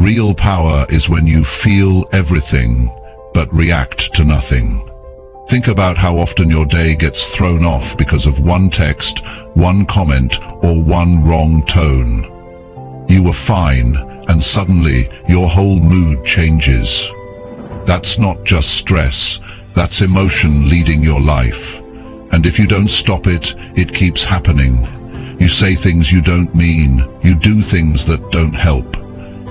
Real power is when you feel everything, but react to nothing. Think about how often your day gets thrown off because of one text, one comment, or one wrong tone. You were fine, and suddenly your whole mood changes. That's not just stress, that's emotion leading your life. And if you don't stop it, it keeps happening. You say things you don't mean, you do things that don't help.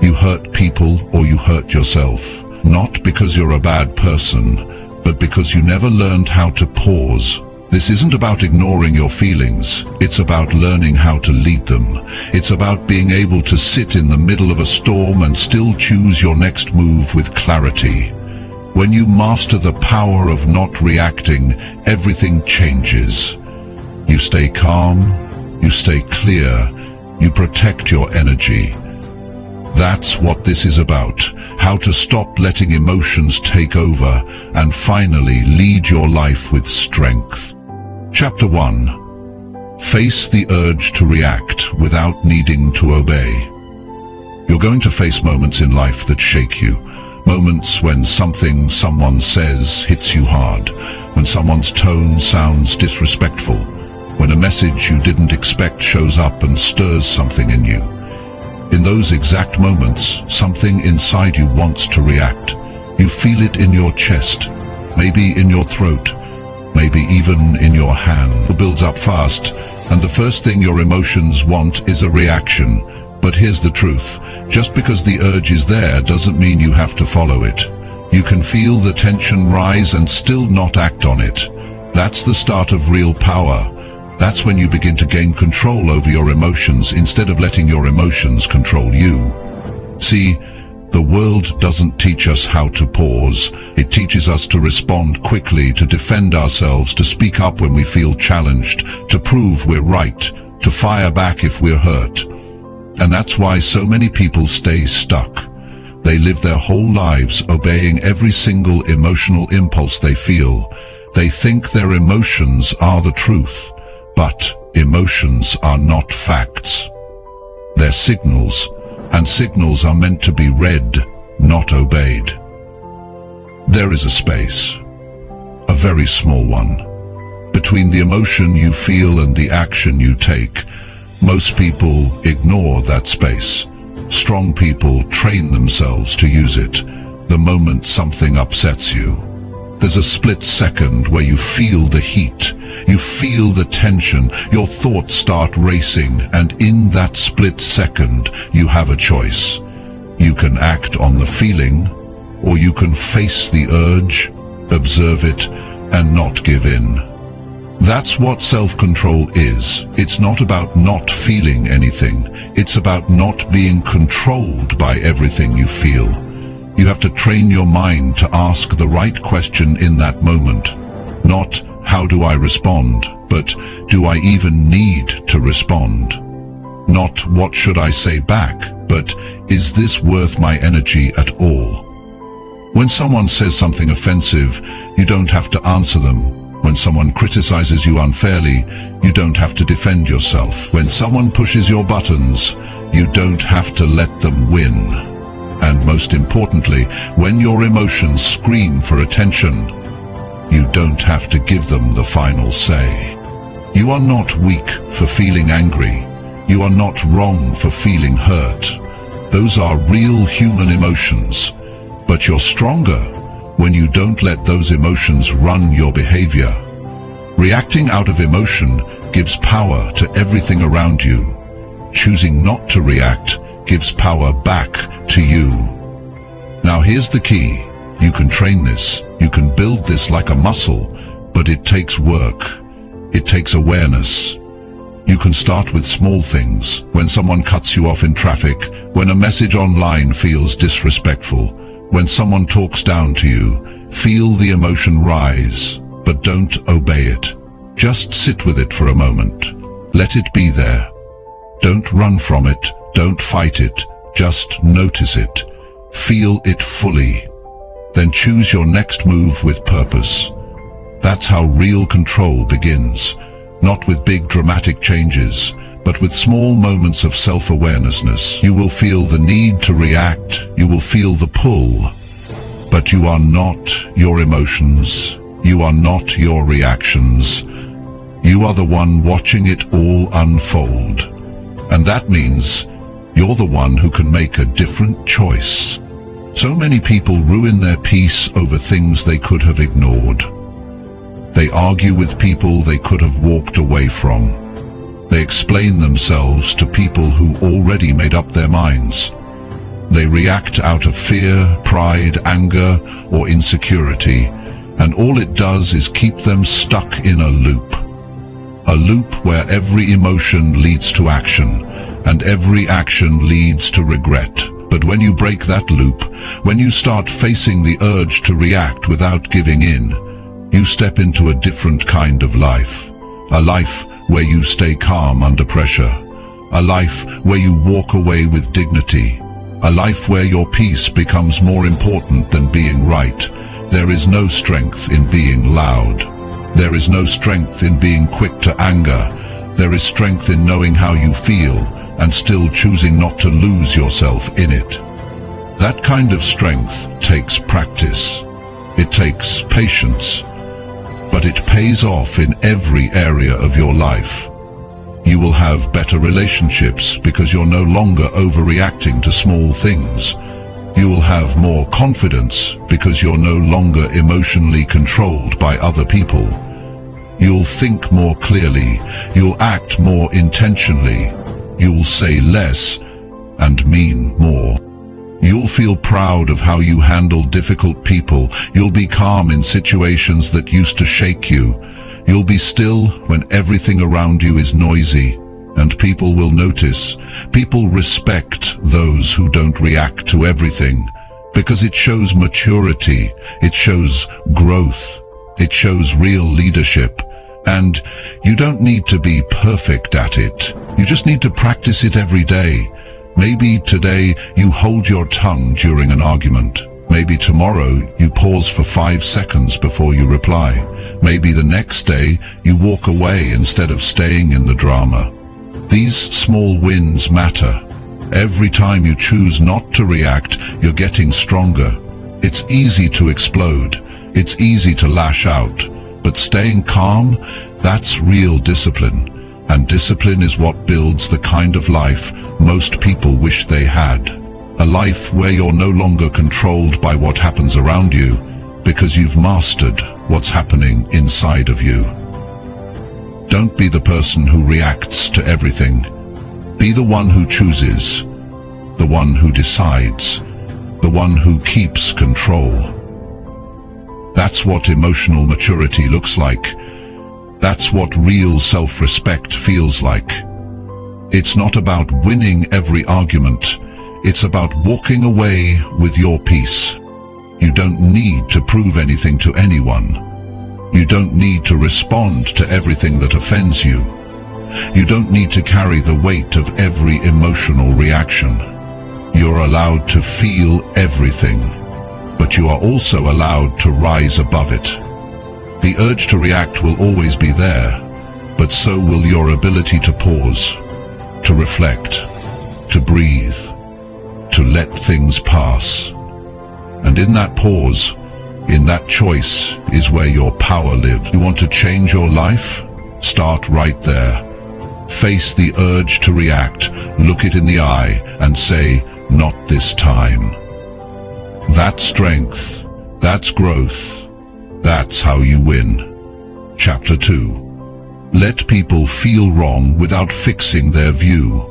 You hurt people or you hurt yourself, not because you're a bad person, but because you never learned how to pause. This isn't about ignoring your feelings, it's about learning how to lead them. It's about being able to sit in the middle of a storm and still choose your next move with clarity. When you master the power of not reacting, everything changes. You stay calm, you stay clear, you protect your energy. That's what this is about, how to stop letting emotions take over and finally lead your life with strength. Chapter 1. Face the urge to react without needing to obey. You're going to face moments in life that shake you. Moments when something someone says hits you hard, when someone's tone sounds disrespectful, when a message you didn't expect shows up and stirs something in you. In those exact moments, something inside you wants to react. You feel it in your chest, maybe in your throat, maybe even in your hand. It builds up fast, and the first thing your emotions want is a reaction. But here's the truth. Just because the urge is there doesn't mean you have to follow it. You can feel the tension rise and still not act on it. That's the start of real power. That's when you begin to gain control over your emotions instead of letting your emotions control you. See, the world doesn't teach us how to pause. It teaches us to respond quickly, to defend ourselves, to speak up when we feel challenged, to prove we're right, to fire back if we're hurt. And that's why so many people stay stuck. They live their whole lives obeying every single emotional impulse they feel. They think their emotions are the truth. But emotions are not facts. They're signals, and signals are meant to be read, not obeyed. There is a space, a very small one, between the emotion you feel and the action you take. Most people ignore that space. Strong people train themselves to use it. The moment something upsets you, there's a split second where you feel the heat, you feel the tension, your thoughts start racing, and in that split second, you have a choice. You can act on the feeling, or you can face the urge, observe it, and not give in. That's what self-control is. It's not about not feeling anything. It's about not being controlled by everything you feel. You have to train your mind to ask the right question in that moment. Not, how do I respond, but do I even need to respond? Not, what should I say back, but is this worth my energy at all? When someone says something offensive, you don't have to answer them. When someone criticizes you unfairly, you don't have to defend yourself. When someone pushes your buttons, you don't have to let them win. And most importantly, when your emotions scream for attention, you don't have to give them the final say. You are not weak for feeling angry. You are not wrong for feeling hurt. Those are real human emotions. But you're stronger when you don't let those emotions run your behavior. Reacting out of emotion gives power to everything around you. Choosing not to react gives power back to you. Now here's the key. You can train this. You can build this like a muscle, but it takes work. It takes awareness. You can start with small things. When someone cuts you off in traffic, when a message online feels disrespectful, when someone talks down to you, feel the emotion rise, but don't obey it. Just sit with it for a moment. Let it be there. Don't run from it. Don't fight it. Just notice it. Feel it fully. Then choose your next move with purpose. That's how real control begins. Not with big dramatic changes, But with small moments of self-awareness, you will feel the need to react, you will feel the pull. But you are not your emotions, you are not your reactions. You are the one watching it all unfold. And that means you're the one who can make a different choice. So many people ruin their peace over things they could have ignored. They argue with people they could have walked away from. They explain themselves to people who already made up their minds. They react out of fear, pride, anger, or insecurity, and all it does is keep them stuck in a loop. A loop where every emotion leads to action, and every action leads to regret. But when you break that loop, when you start facing the urge to react without giving in, you step into a different kind of life. A life where you stay calm under pressure. A life where you walk away with dignity. A life where your peace becomes more important than being right. There is no strength in being loud. There is no strength in being quick to anger. There is strength in knowing how you feel and still choosing not to lose yourself in it. That kind of strength takes practice. It takes patience. But it pays off in every area of your life. You will have better relationships because you're no longer overreacting to small things. You will have more confidence because you're no longer emotionally controlled by other people. You'll think more clearly. You'll act more intentionally. You'll say less and mean more. You'll feel proud of how you handle difficult people. You'll be calm in situations that used to shake you. You'll be still when everything around you is noisy, and people will notice. People respect those who don't react to everything, because it shows maturity, it shows growth, it shows real leadership. And you don't need to be perfect at it. You just need to practice it every day. Maybe today you hold your tongue during an argument. Maybe tomorrow you pause for 5 seconds before you reply. Maybe the next day you walk away instead of staying in the drama. These small wins matter. Every time you choose not to react, you're getting stronger. It's easy to explode. It's easy to lash out. But staying calm, that's real discipline. And discipline is what builds the kind of life most people wish they had. A life where you're no longer controlled by what happens around you, because you've mastered what's happening inside of you. Don't be the person who reacts to everything. Be the one who chooses, the one who decides, the one who keeps control. That's what emotional maturity looks like. That's what real self-respect feels like. It's not about winning every argument. It's about walking away with your peace. You don't need to prove anything to anyone. You don't need to respond to everything that offends you. You don't need to carry the weight of every emotional reaction. You're allowed to feel everything, but you are also allowed to rise above it. The urge to react will always be there, but so will your ability to pause, to reflect, to breathe, to let things pass. And in that pause, in that choice, is where your power lives. You want to change your life? Start right there. Face the urge to react, look it in the eye, and say, "Not this time." That's strength. That's growth. That's how you win. Chapter 2. Let people feel wrong without fixing their view.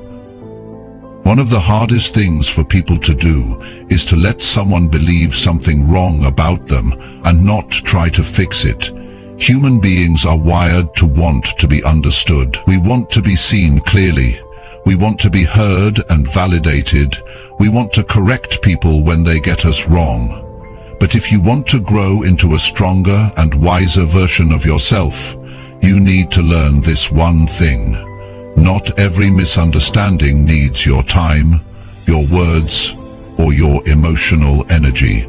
One of the hardest things for people to do is to let someone believe something wrong about them and not try to fix it. Human beings are wired to want to be understood. We want to be seen clearly. We want to be heard and validated. We want to correct people when they get us wrong. But if you want to grow into a stronger and wiser version of yourself, you need to learn this one thing. Not every misunderstanding needs your time, your words, or your emotional energy.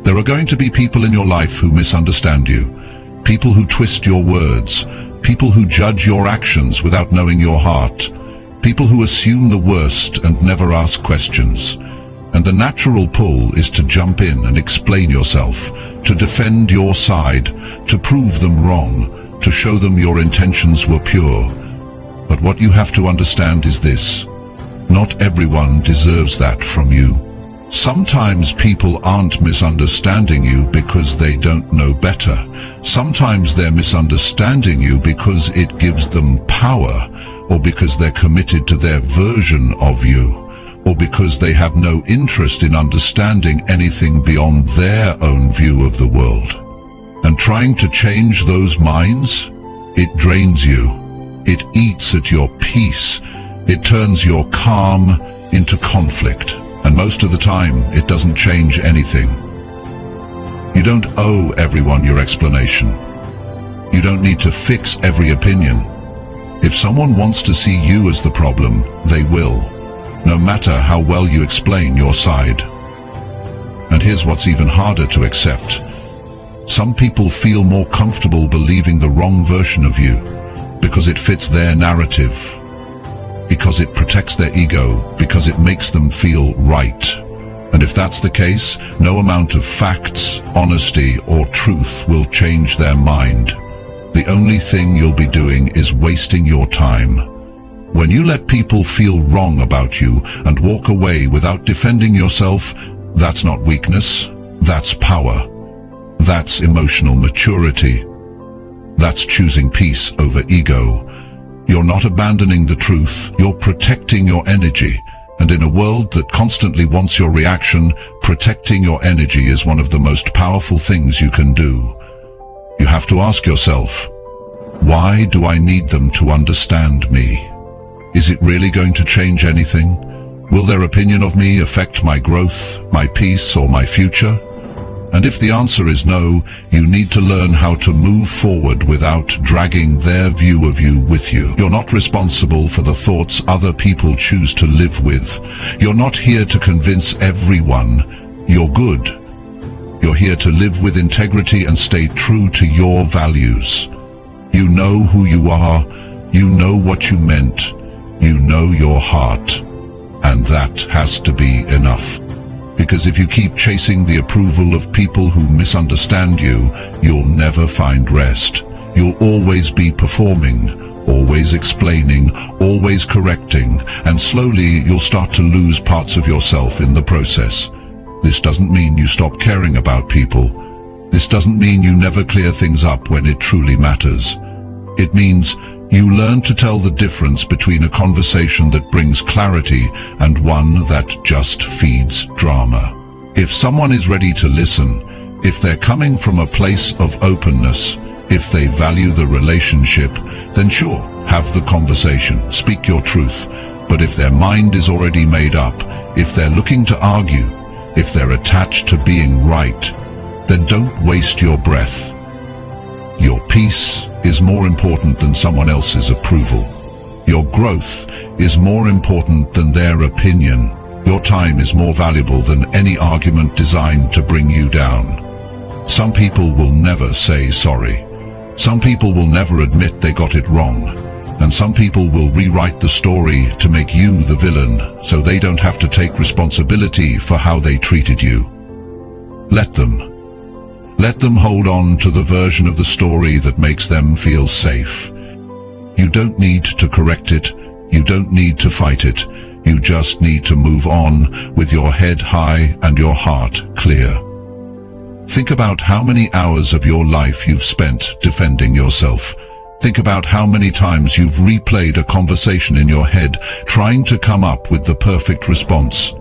There are going to be people in your life who misunderstand you, people who twist your words, people who judge your actions without knowing your heart. People who assume the worst and never ask questions. And the natural pull is to jump in and explain yourself, to defend your side, to prove them wrong, to show them your intentions were pure. But what you have to understand is this: not everyone deserves that from you. Sometimes people aren't misunderstanding you because they don't know better. Sometimes they're misunderstanding you because it gives them power, or because they're committed to their version of you, or because they have no interest in understanding anything beyond their own view of the world. And trying to change those minds, it drains you. It eats at your peace. It turns your calm into conflict. And most of the time, it doesn't change anything. You don't owe everyone your explanation. You don't need to fix every opinion. If someone wants to see you as the problem, they will, no matter how well you explain your side. And here's what's even harder to accept. Some people feel more comfortable believing the wrong version of you because it fits their narrative, because it protects their ego, because it makes them feel right. And if that's the case, no amount of facts, honesty, or truth will change their mind. The only thing you'll be doing is wasting your time. When you let people feel wrong about you and walk away without defending yourself, that's not weakness, that's power. That's emotional maturity. That's choosing peace over ego. You're not abandoning the truth, you're protecting your energy. And in a world that constantly wants your reaction, protecting your energy is one of the most powerful things you can do. You have to ask yourself, why do I need them to understand me? Is it really going to change anything? Will their opinion of me affect my growth, my peace, or my future? And if the answer is no, you need to learn how to move forward without dragging their view of you with you. You're not responsible for the thoughts other people choose to live with. You're not here to convince everyone you're good. You're here to live with integrity and stay true to your values. You know who you are, you know what you meant, you know your heart, and that has to be enough. Because if you keep chasing the approval of people who misunderstand you, you'll never find rest. You'll always be performing, always explaining, always correcting, and slowly you'll start to lose parts of yourself in the process. This doesn't mean you stop caring about people. This doesn't mean you never clear things up when it truly matters. It means you learn to tell the difference between a conversation that brings clarity and one that just feeds drama. If someone is ready to listen, if they're coming from a place of openness, if they value the relationship, then sure, have the conversation, speak your truth. But if their mind is already made up, if they're looking to argue, if they're attached to being right, then don't waste your breath. Your peace is more important than someone else's approval. Your growth is more important than their opinion. Your time is more valuable than any argument designed to bring you down. Some people will never say sorry. Some people will never admit they got it wrong. And some people will rewrite the story to make you the villain, so they don't have to take responsibility for how they treated you. Let them. Let them hold on to the version of the story that makes them feel safe. You don't need to correct it. You don't need to fight it. You just need to move on with your head high and your heart clear. Think about how many hours of your life you've spent defending yourself. Think about how many times you've replayed a conversation in your head, trying to come up with the perfect response.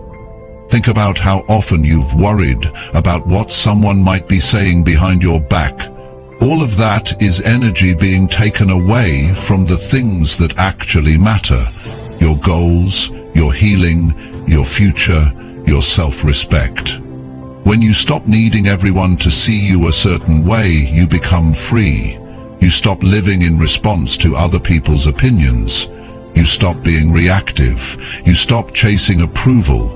Think about how often you've worried about what someone might be saying behind your back. All of that is energy being taken away from the things that actually matter. Your goals, your healing, your future, your self-respect. When you stop needing everyone to see you a certain way, you become free. You stop living in response to other people's opinions. You stop being reactive. You stop chasing approval.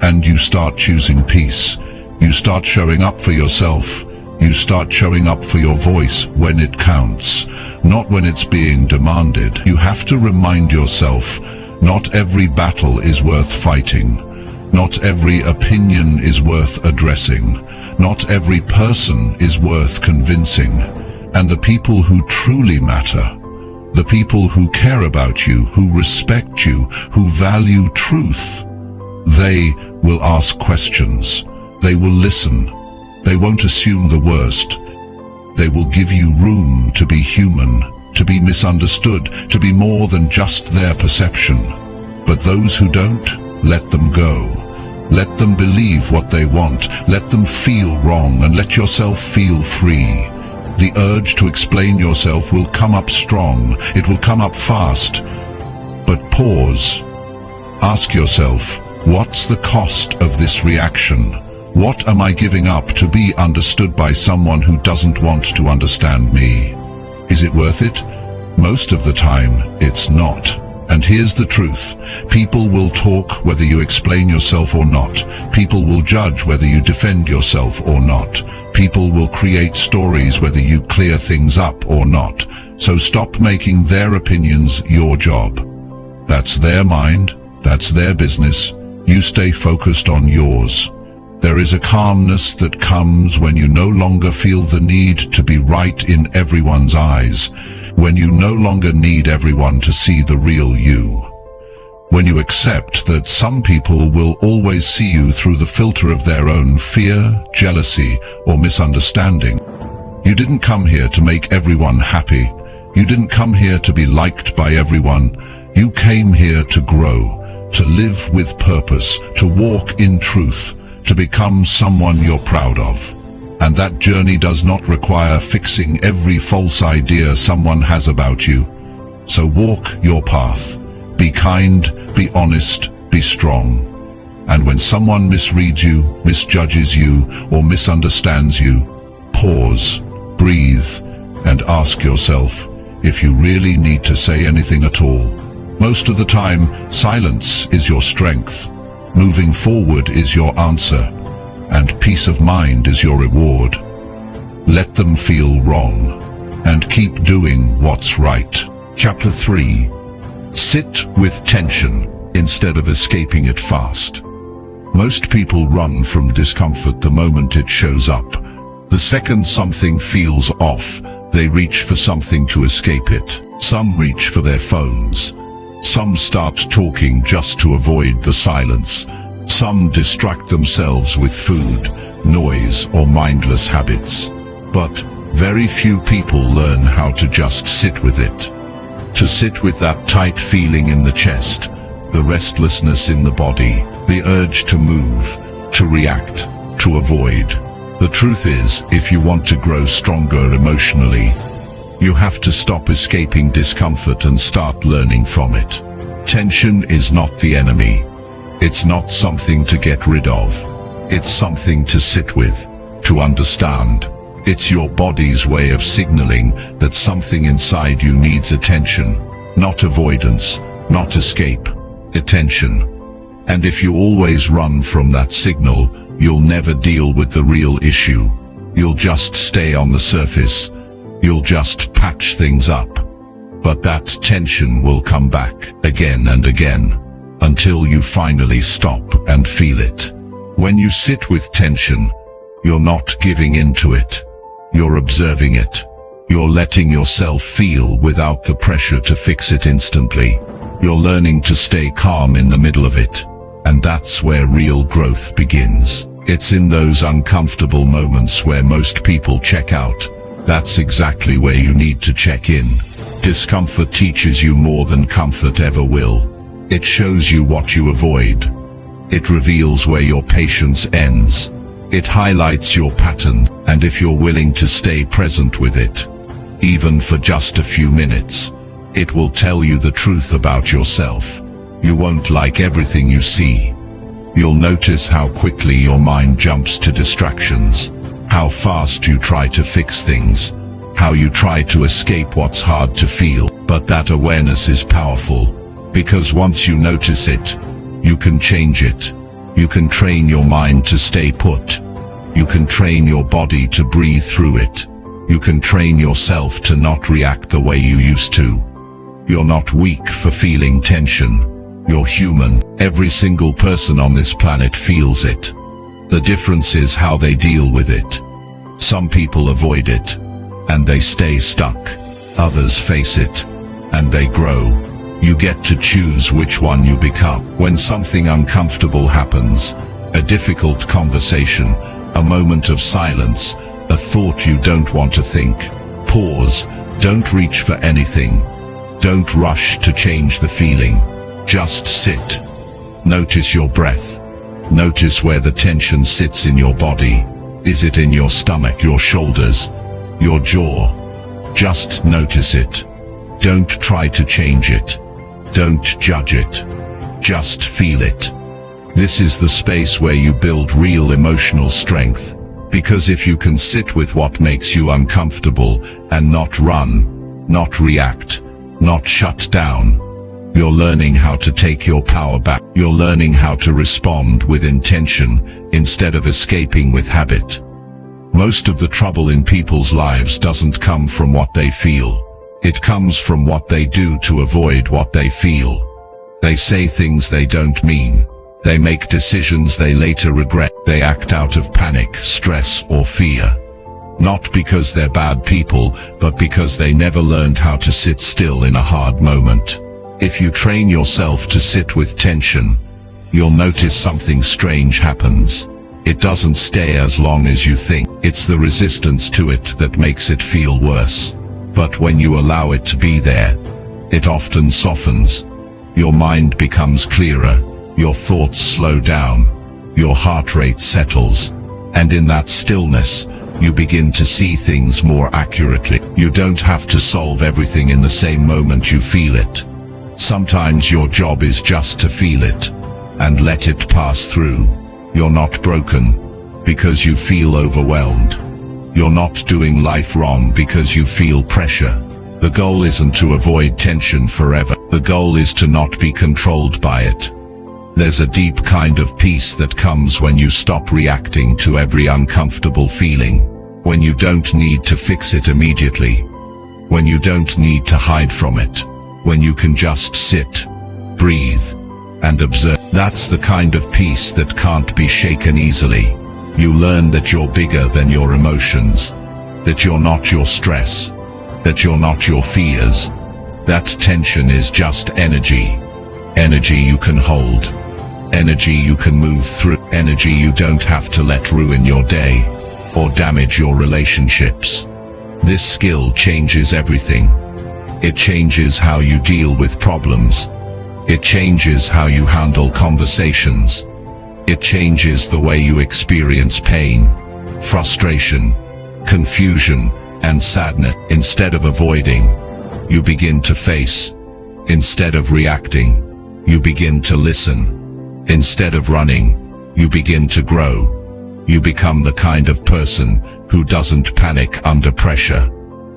And you start choosing peace. You start showing up for yourself. You start showing up for your voice when it counts, not when it's being demanded. You have to remind yourself, Not every battle is worth fighting. Not every opinion is worth addressing. Not every person is worth convincing. And the people who truly matter, the people who care about you, who respect you, who value truth, they will ask questions. They will listen. They won't assume the worst. They will give you room to be human, to be misunderstood, to be more than just their perception. But those who don't, let them go. Let them believe what they want. Let them feel wrong, and let yourself feel free. The urge to explain yourself will come up strong. It will come up fast. But pause. Ask yourself, what's the cost of this reaction? What am I giving up to be understood by someone who doesn't want to understand me? Is it worth it? Most of the time, it's not. And here's the truth. People will talk whether you explain yourself or not. People will judge whether you defend yourself or not. People will create stories whether you clear things up or not. So stop making their opinions your job. That's their mind. That's their business. You stay focused on yours. There is a calmness that comes when you no longer feel the need to be right in everyone's eyes, when you no longer need everyone to see the real you, when you accept that some people will always see you through the filter of their own fear, jealousy, or misunderstanding. You didn't come here to make everyone happy. You didn't come here to be liked by everyone. You came here to grow, to live with purpose, to walk in truth, to become someone you're proud of. And that journey does not require fixing every false idea someone has about you. So walk your path. Be kind, be honest, be strong. And when someone misreads you, misjudges you, or misunderstands you, pause, breathe, and ask yourself if you really need to say anything at all. Most of the time, silence is your strength. Moving forward is your answer, and peace of mind is your reward. Let them feel wrong, and keep doing what's right. Chapter 3. Sit with tension instead of escaping it fast. Most people run from discomfort the moment it shows up. The second something feels off, they reach for something to escape it. Some reach for their phones. Some start talking just to avoid the silence. Some distract themselves with food, noise, or mindless habits. But very few people learn how to just sit with it. To sit with that tight feeling in the chest, the restlessness in the body, the urge to move, to react, to avoid. The truth is, if you want to grow stronger emotionally, you have to stop escaping discomfort and start learning from it. Tension is not the enemy. It's not something to get rid of. It's something to sit with, to understand. It's your body's way of signaling that something inside you needs attention, not avoidance, not escape, attention. And if you always run from that signal, you'll never deal with the real issue. You'll just stay on the surface. You'll just patch things up. But that tension will come back again and again, until you finally stop and feel it. When you sit with tension, you're not giving in to it. You're observing it. You're letting yourself feel without the pressure to fix it instantly. You're learning to stay calm in the middle of it. And that's where real growth begins. It's in those uncomfortable moments where most people check out. That's exactly where you need to check in. Discomfort teaches you more than comfort ever will. It shows you what you avoid. It reveals where your patience ends. It highlights your pattern, and if you're willing to stay present with it, even for just a few minutes, it will tell you the truth about yourself. You won't like everything you see. You'll notice how quickly your mind jumps to distractions, how fast you try to fix things, how you try to escape what's hard to feel. But that awareness is powerful, because once you notice it, you can change it. You can train your mind to stay put. You can train your body to breathe through it. You can train yourself to not react the way you used to. You're not weak for feeling tension. You're human. Every single person on this planet feels it. The difference is how they deal with it. Some people avoid it, and they stay stuck. Others face it, and they grow. You get to choose which one you become. When something uncomfortable happens, a difficult conversation, a moment of silence, a thought you don't want to think, pause. Don't reach for anything. Don't rush to change the feeling. Just sit. Notice your breath. Notice where the tension sits in your body. Is it in your stomach, your shoulders, your jaw? Just notice it. Don't try to change it. Don't judge it. Just feel it. This is the space where you build real emotional strength. Because if you can sit with what makes you uncomfortable and not run, not react, not shut down, you're learning how to take your power back. You're learning how to respond with intention instead of escaping with habit. Most of the trouble in people's lives doesn't come from what they feel. It comes from what they do to avoid what they feel. They say things they don't mean. They make decisions they later regret. They act out of panic, stress, or fear. Not because they're bad people, but because they never learned how to sit still in a hard moment. If you train yourself to sit with tension, you'll notice something strange happens. It doesn't stay as long as you think. It's the resistance to it that makes it feel worse. But when you allow it to be there, it often softens. Your mind becomes clearer. Your thoughts slow down. Your heart rate settles. And in that stillness, you begin to see things more accurately. You don't have to solve everything in the same moment you feel it. Sometimes your job is just to feel it and let it pass through. You're not broken because you feel overwhelmed. You're not doing life wrong because you feel pressure. The goal isn't to avoid tension forever. The goal is to not be controlled by it. There's a deep kind of peace that comes when you stop reacting to every uncomfortable feeling. When you don't need to fix it immediately. When you don't need to hide from it. When you can just sit, breathe, and observe. That's the kind of peace that can't be shaken easily. You learn that you're bigger than your emotions, that you're not your stress, that you're not your fears. That tension is just energy. Energy you can hold. Energy you can move through. Energy you don't have to let ruin your day or damage your relationships. This skill changes everything. It changes how you deal with problems. It changes how you handle conversations. It changes the way you experience pain, frustration, confusion, and sadness. Instead of avoiding, you begin to face. Instead of reacting, you begin to listen. Instead of running, you begin to grow. You become the kind of person who doesn't panic under pressure.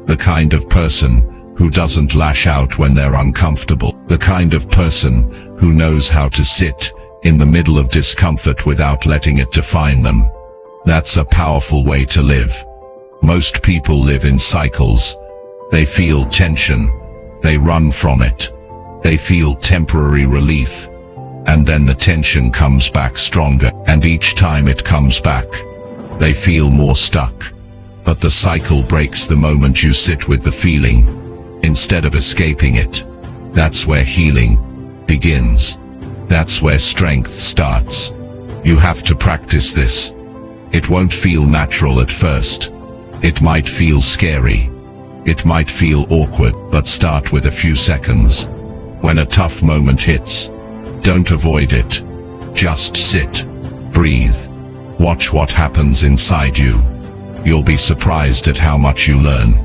The kind of person who doesn't lash out when they're uncomfortable. The kind of person who knows how to sit in the middle of discomfort without letting it define them. That's a powerful way to live. Most people live in cycles. They feel tension. They run from it. They feel temporary relief. And then the tension comes back stronger. And each time it comes back, they feel more stuck. But the cycle breaks the moment you sit with the feeling, instead of escaping it. That's where healing begins. That's where strength starts. You have to practice this. It won't feel natural at first. It might feel scary. It might feel awkward, but start with a few seconds. When a tough moment hits, don't avoid it. Just sit, breathe, watch what happens inside you. You'll be surprised at how much you learn.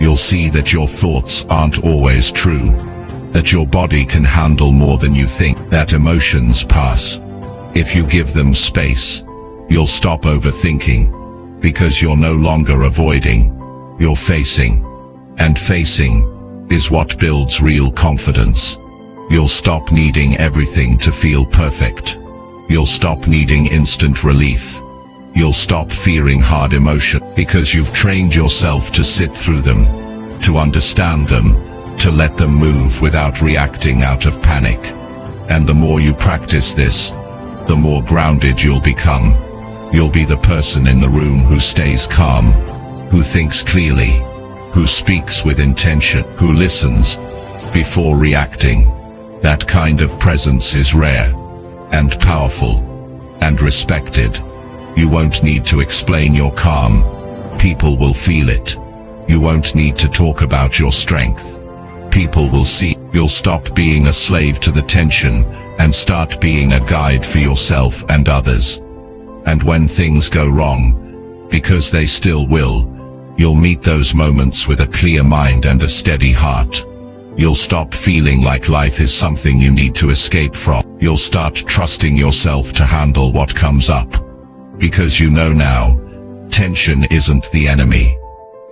You'll see that your thoughts aren't always true, that your body can handle more than you think, that emotions pass. If you give them space, you'll stop overthinking, because you're no longer avoiding, you're facing. And facing is what builds real confidence. You'll stop needing everything to feel perfect. You'll stop needing instant relief. You'll stop fearing hard emotion, because you've trained yourself to sit through them, to understand them, to let them move without reacting out of panic. And the more you practice this, the more grounded you'll become. You'll be the person in the room who stays calm, who thinks clearly, who speaks with intention, who listens before reacting. That kind of presence is rare, and powerful, and respected. You won't need to explain your calm. People will feel it. You won't need to talk about your strength. People will see. You'll stop being a slave to the tension and start being a guide for yourself and others. And when things go wrong, because they still will, you'll meet those moments with a clear mind and a steady heart. You'll stop feeling like life is something you need to escape from. You'll start trusting yourself to handle what comes up. Because you know now, tension isn't the enemy.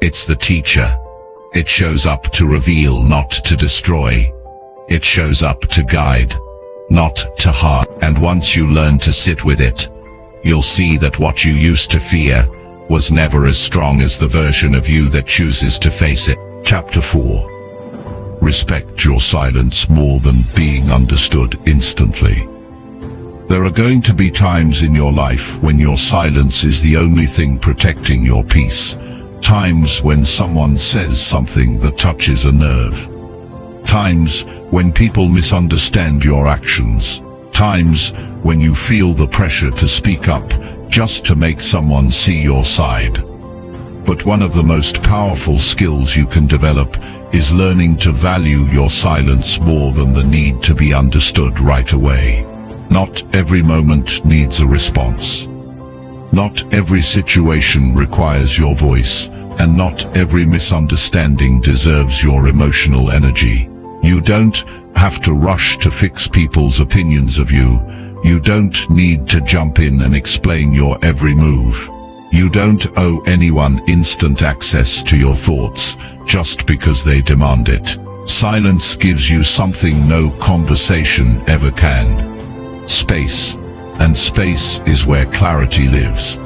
It's the teacher. It shows up to reveal, not to destroy. It shows up to guide, not to harm. And once you learn to sit with it, you'll see that what you used to fear was never as strong as the version of you that chooses to face it. Chapter 4. Respect your silence more than being understood instantly. There are going to be times in your life when your silence is the only thing protecting your peace. Times when someone says something that touches a nerve. Times when people misunderstand your actions. Times when you feel the pressure to speak up just to make someone see your side. But one of the most powerful skills you can develop is learning to value your silence more than the need to be understood right away. Not every moment needs a response. Not every situation requires your voice, and not every misunderstanding deserves your emotional energy. You don't have to rush to fix people's opinions of you. You don't need to jump in and explain your every move. You don't owe anyone instant access to your thoughts just because they demand it. Silence gives you something no conversation ever can. Space. And space is where clarity lives.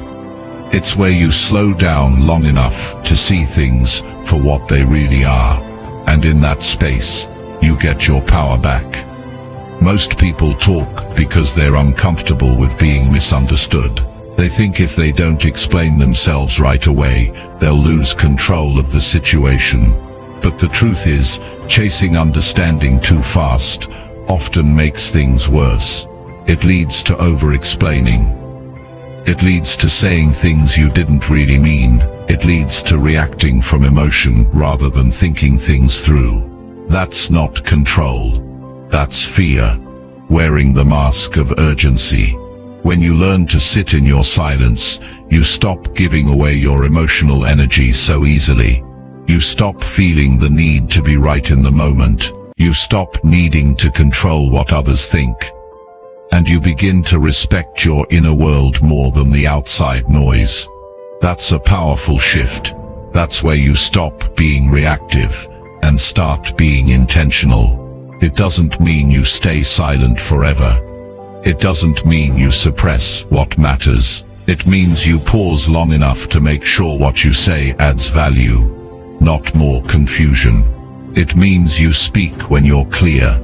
It's where you slow down long enough to see things for what they really are. And in that space, you get your power back. Most people talk because they're uncomfortable with being misunderstood. They think if they don't explain themselves right away, they'll lose control of the situation. But the truth is, chasing understanding too fast often makes things worse. It leads to over-explaining. It leads to saying things you didn't really mean. It leads to reacting from emotion rather than thinking things through. That's not control. That's fear, wearing the mask of urgency. When you learn to sit in your silence, you stop giving away your emotional energy so easily. You stop feeling the need to be right in the moment. You stop needing to control what others think. And you begin to respect your inner world more than the outside noise. That's a powerful shift. That's where you stop being reactive and start being intentional. It doesn't mean you stay silent forever. It doesn't mean you suppress what matters. It means you pause long enough to make sure what you say adds value, not more confusion. It means you speak when you're clear,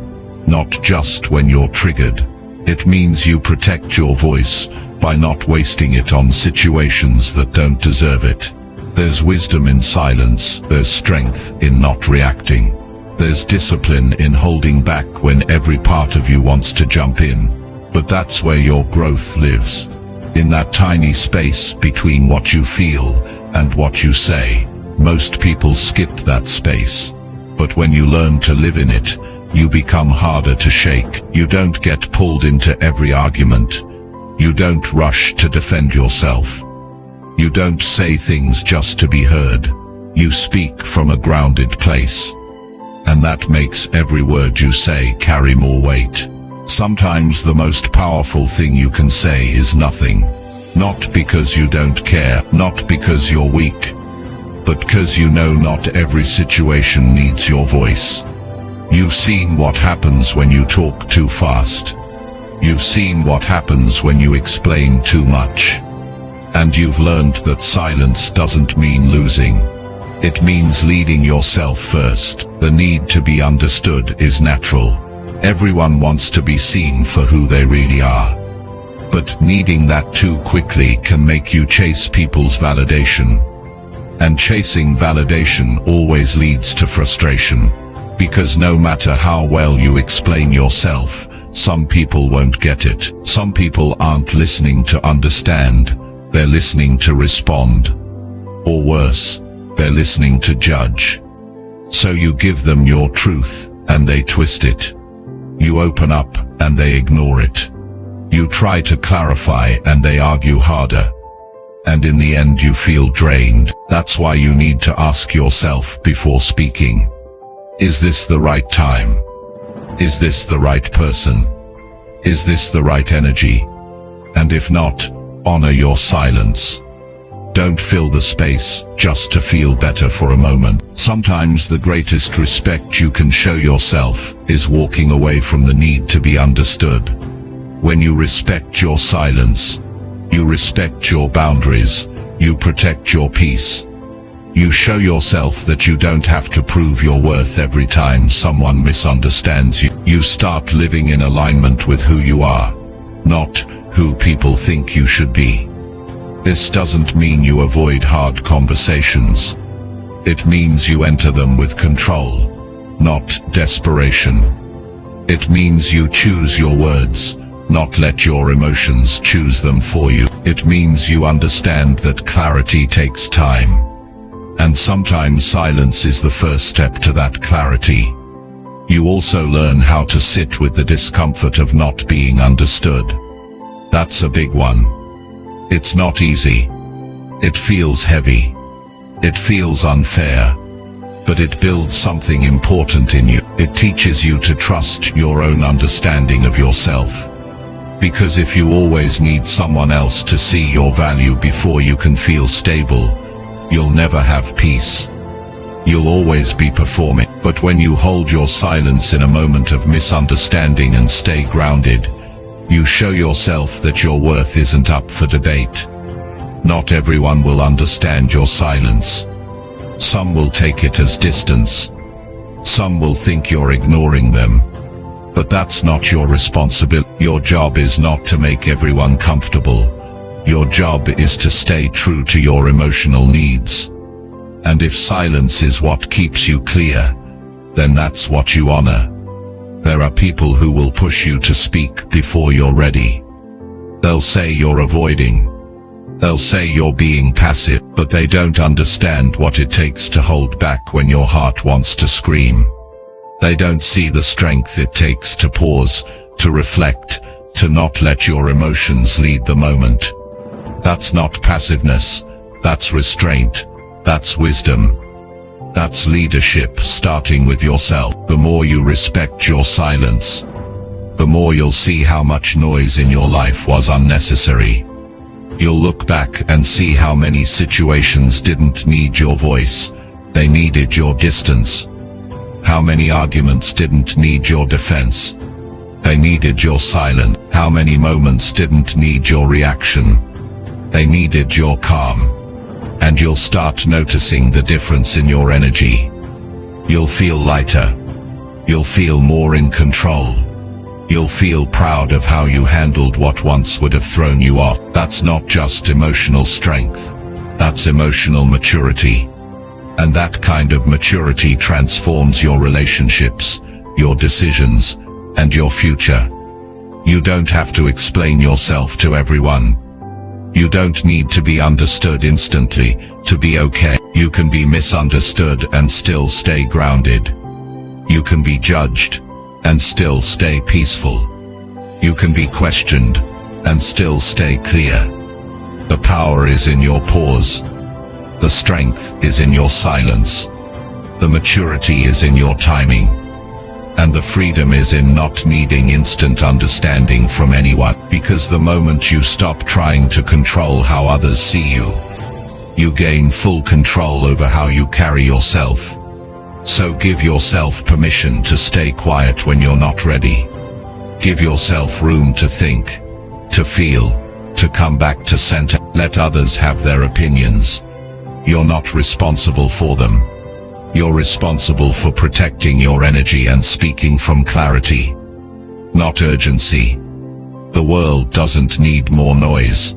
not just when you're triggered. It means you protect your voice by not wasting it on situations that don't deserve it. There's wisdom in silence. There's strength in not reacting. There's discipline in holding back when every part of you wants to jump in. But that's where your growth lives. In that tiny space between what you feel and what you say. Most people skip that space. But when you learn to live in it, you become harder to shake. You don't get pulled into every argument. You don't rush to defend yourself. You don't say things just to be heard. You speak from a grounded place. And that makes every word you say carry more weight. Sometimes the most powerful thing you can say is nothing. Not because you don't care, not because you're weak, but because you know not every situation needs your voice. You've seen what happens when you talk too fast. You've seen what happens when you explain too much. And you've learned that silence doesn't mean losing. It means leading yourself first. The need to be understood is natural. Everyone wants to be seen for who they really are. But needing that too quickly can make you chase people's validation. And chasing validation always leads to frustration. Because no matter how well you explain yourself, some people won't get it. Some people aren't listening to understand, they're listening to respond. Or worse, they're listening to judge. So you give them your truth, and they twist it. You open up, and they ignore it. You try to clarify, and they argue harder. And in the end you feel drained. That's why you need to ask yourself before speaking. Is this the right time? Is this the right person? Is this the right energy? And if not, honor your silence. Don't fill the space just to feel better for a moment. Sometimes the greatest respect you can show yourself is walking away from the need to be understood. When you respect your silence, you respect your boundaries, you protect your peace. You show yourself that you don't have to prove your worth every time someone misunderstands you. You start living in alignment with who you are, not who people think you should be. This doesn't mean you avoid hard conversations. It means you enter them with control, not desperation. It means you choose your words, not let your emotions choose them for you. It means you understand that clarity takes time. And sometimes silence is the first step to that clarity. You also learn how to sit with the discomfort of not being understood. That's a big one. It's not easy. It feels heavy. It feels unfair. But it builds something important in you. It teaches you to trust your own understanding of yourself. Because if you always need someone else to see your value before you can feel stable, you'll never have peace. You'll always be performing. But when you hold your silence in a moment of misunderstanding and stay grounded, you show yourself that your worth isn't up for debate. Not everyone will understand your silence. Some will take it as distance. Some will think you're ignoring them. But that's not your responsibility. Your job is not to make everyone comfortable. Your job is to stay true to your emotional needs. And if silence is what keeps you clear, then that's what you honor. There are people who will push you to speak before you're ready. They'll say you're avoiding. They'll say you're being passive, but they don't understand what it takes to hold back when your heart wants to scream. They don't see the strength it takes to pause, to reflect, to not let your emotions lead the moment. That's not passiveness. That's restraint. That's wisdom. That's leadership, starting with yourself. The more you respect your silence, the more you'll see how much noise in your life was unnecessary. You'll look back and see how many situations didn't need your voice. They needed your distance. How many arguments didn't need your defense. They needed your silence. How many moments didn't need your reaction. They needed your calm. And you'll start noticing the difference in your energy. You'll feel lighter. You'll feel more in control. You'll feel proud of how you handled what once would have thrown you off. That's not just emotional strength. That's emotional maturity. And that kind of maturity transforms your relationships, your decisions, and your future. You don't have to explain yourself to everyone. You don't need to be understood instantly to be okay. You can be misunderstood and still stay grounded. You can be judged and still stay peaceful. You can be questioned and still stay clear. The power is in your pause. The strength is in your silence. The maturity is in your timing. And the freedom is in not needing instant understanding from anyone. Because the moment you stop trying to control how others see you, you gain full control over how you carry yourself. So give yourself permission to stay quiet when you're not ready. Give yourself room to think, to feel, to come back to center. Let others have their opinions. You're not responsible for them. You're responsible for protecting your energy and speaking from clarity. not urgency. The world doesn't need more noise.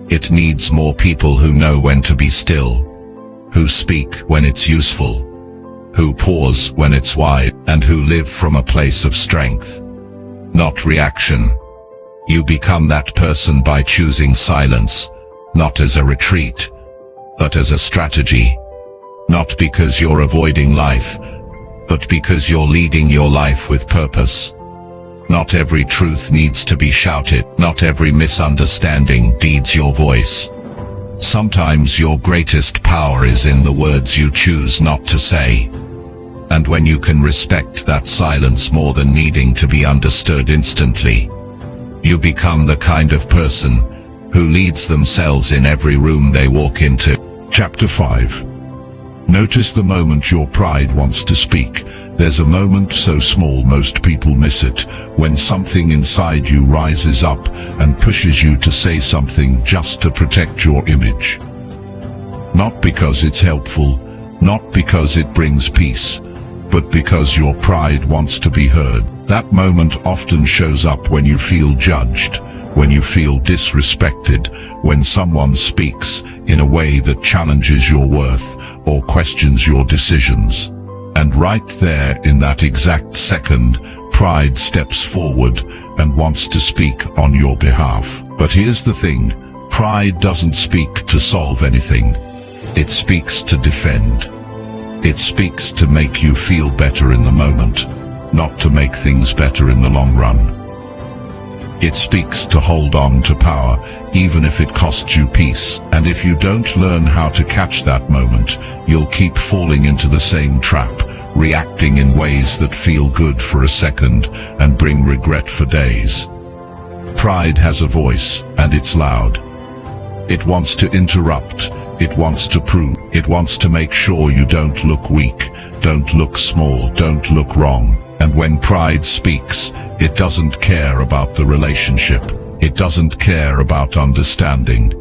It needs more people who know when to be still, who speak when it's useful, who pause when it's wise, and who live from a place of strength, not reaction. You become that person by choosing silence, not as a retreat, but as a strategy. Not because you're avoiding life, but because you're leading your life with purpose. Not every truth needs to be shouted. Not every misunderstanding needs your voice. Sometimes your greatest power is in the words you choose not to say. And when you can respect that silence more than needing to be understood instantly, you become the kind of person who leads themselves in every room they walk into. Chapter 5. Notice the moment your pride wants to speak. There's a moment so small most people miss it, when something inside you rises up and pushes you to say something just to protect your image. Not because it's helpful, not because it brings peace, but because your pride wants to be heard. That moment often shows up when you feel judged, when you feel disrespected, when someone speaks in a way that challenges your worth or questions your decisions. And right there in that exact second, pride steps forward and wants to speak on your behalf. But here's the thing, pride doesn't speak to solve anything. It speaks to defend. It speaks to make you feel better in the moment, not to make things better in the long run. It speaks to hold on to power, even if it costs you peace. And if you don't learn how to catch that moment, you'll keep falling into the same trap, reacting in ways that feel good for a second and bring regret for days. Pride has a voice, and it's loud. It wants to interrupt. It wants to prove. It wants to make sure you don't look weak, don't look small, don't look wrong. And when pride speaks, it doesn't care about the relationship. It doesn't care about understanding.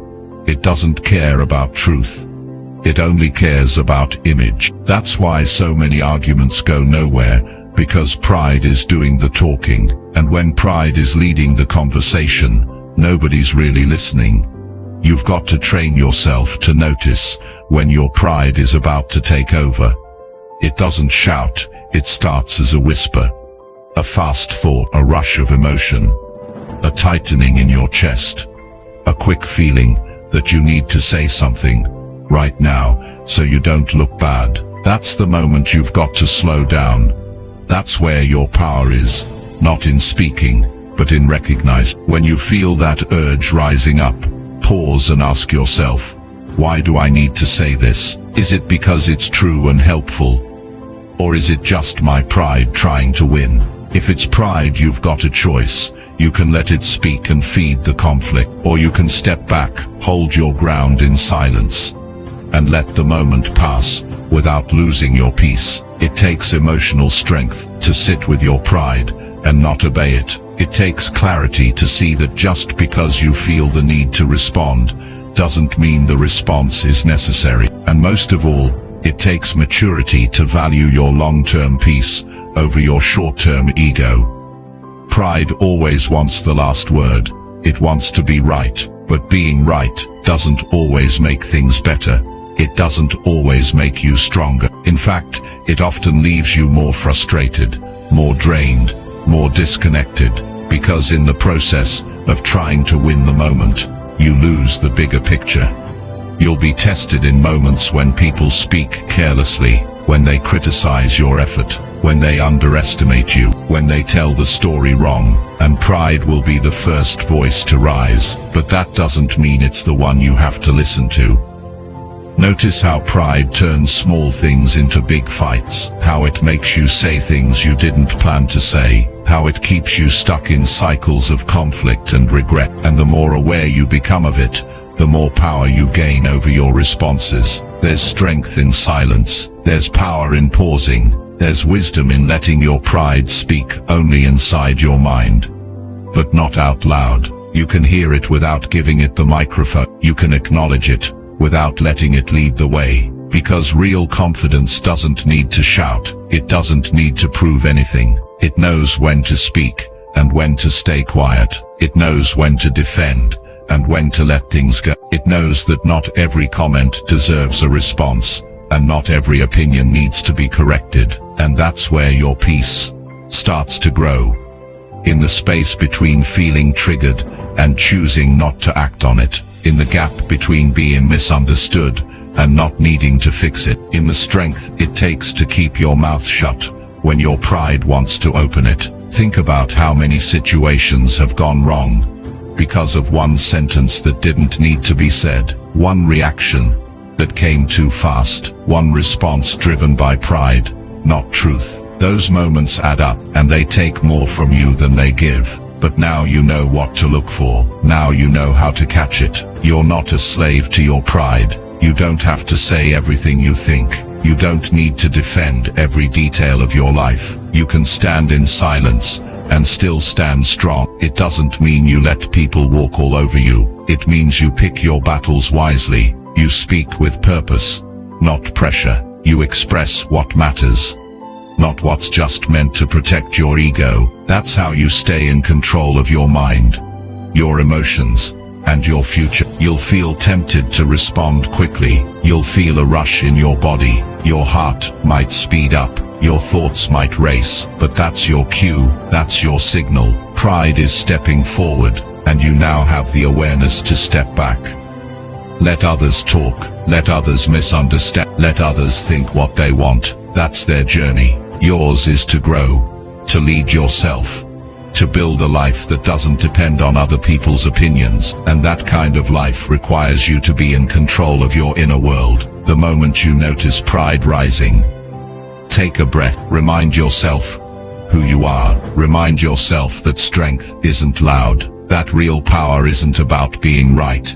It doesn't care about truth. It only cares about image. That's why so many arguments go nowhere, because pride is doing the talking. And when pride is leading the conversation, nobody's really listening. You've got to train yourself to notice when your pride is about to take over. It doesn't shout, it starts as a whisper. A fast thought, a rush of emotion, a tightening in your chest, a quick feeling that you need to say something right now so you don't look bad. That's the moment you've got to slow down. That's where your power is, not in speaking, but in recognizing. When you feel that urge rising up, pause and ask yourself, why do I need to say this? Is it because it's true and helpful? Or is it just my pride trying to win? If it's pride, you've got a choice. You can let it speak and feed the conflict, or you can step back, hold your ground in silence, and let the moment pass without losing your peace. It takes emotional strength to sit with your pride and not obey it. It takes clarity to see that just because you feel the need to respond doesn't mean the response is necessary. And most of all, it takes maturity to value your long-term peace over your short-term ego. Pride always wants the last word. It wants to be right, but being right doesn't always make things better. It doesn't always make you stronger. In fact, it often leaves you more frustrated, more drained, more disconnected, because in the process of trying to win the moment, you lose the bigger picture. You'll be tested in moments when people speak carelessly, when they criticize your effort, when they underestimate you, when they tell the story wrong, and pride will be the first voice to rise. But that doesn't mean it's the one you have to listen to. Notice how pride turns small things into big fights, how it makes you say things you didn't plan to say, how it keeps you stuck in cycles of conflict and regret. And the more aware you become of it, the more power you gain over your responses. There's strength in silence, there's power in pausing, there's wisdom in letting your pride speak only inside your mind, but not out loud. You can hear it without giving it the microphone. You can acknowledge it without letting it lead the way. Because real confidence doesn't need to shout. It doesn't need to prove anything. It knows when to speak and when to stay quiet. It knows when to defend, and when to let things go. It knows that not every comment deserves a response, and not every opinion needs to be corrected. And that's where your peace starts to grow. In the space between feeling triggered and choosing not to act on it. In the gap between being misunderstood and not needing to fix it. In the strength it takes to keep your mouth shut when your pride wants to open it. Think about how many situations have gone wrong because of one sentence that didn't need to be said, one reaction that came too fast, one response driven by pride, not truth. Those moments add up, and they take more from you than they give. But now you know what to look for. Now you know how to catch it. You're not a slave to your pride. You don't have to say everything you think. You don't need to defend every detail of your life. You can stand in silence and still stand strong. It doesn't mean you let people walk all over you. It means you pick your battles wisely. You speak with purpose, not pressure. You express what matters, not what's just meant to protect your ego. That's how you stay in control of your mind, your emotions, and your future. You'll feel tempted to respond quickly. You'll feel a rush in your body. Your heart might speed up. Your thoughts might race. But that's your cue. That's your signal. Pride is stepping forward, and you now have the awareness to step back. Let others talk. Let others misunderstand. Let others think what they want. That's their journey. Yours is to grow, to lead yourself, to build a life that doesn't depend on other people's opinions. And that kind of life requires you to be in control of your inner world. The moment you notice pride rising, take a breath. Remind yourself who you are. Remind yourself that strength isn't loud. That real power isn't about being right.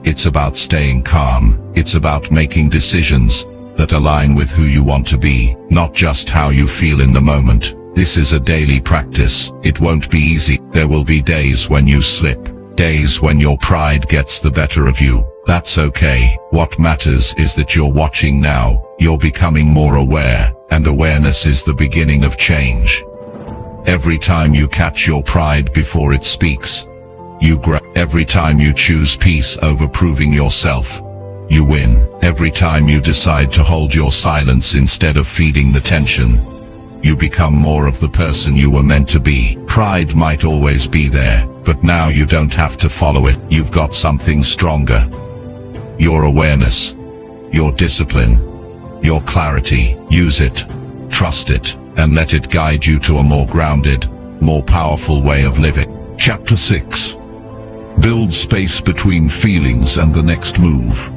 It's about staying calm. It's about making decisions that align with who you want to be, not just how you feel in the moment. This is a daily practice. It won't be easy. There will be days when you slip, days when your pride gets the better of you. That's okay. What matters is that you're watching now. You're becoming more aware, and awareness is the beginning of change. Every time you catch your pride before it speaks, you grow. Every time you choose peace over proving yourself, you win. Every time you decide to hold your silence instead of feeding the tension, you become more of the person you were meant to be. Pride might always be there, but now you don't have to follow it. You've got something stronger. Your awareness, your discipline, your clarity. Use it, trust it, and let it guide you to a more grounded, more powerful way of living. Chapter 6. Build space between feelings and the next move.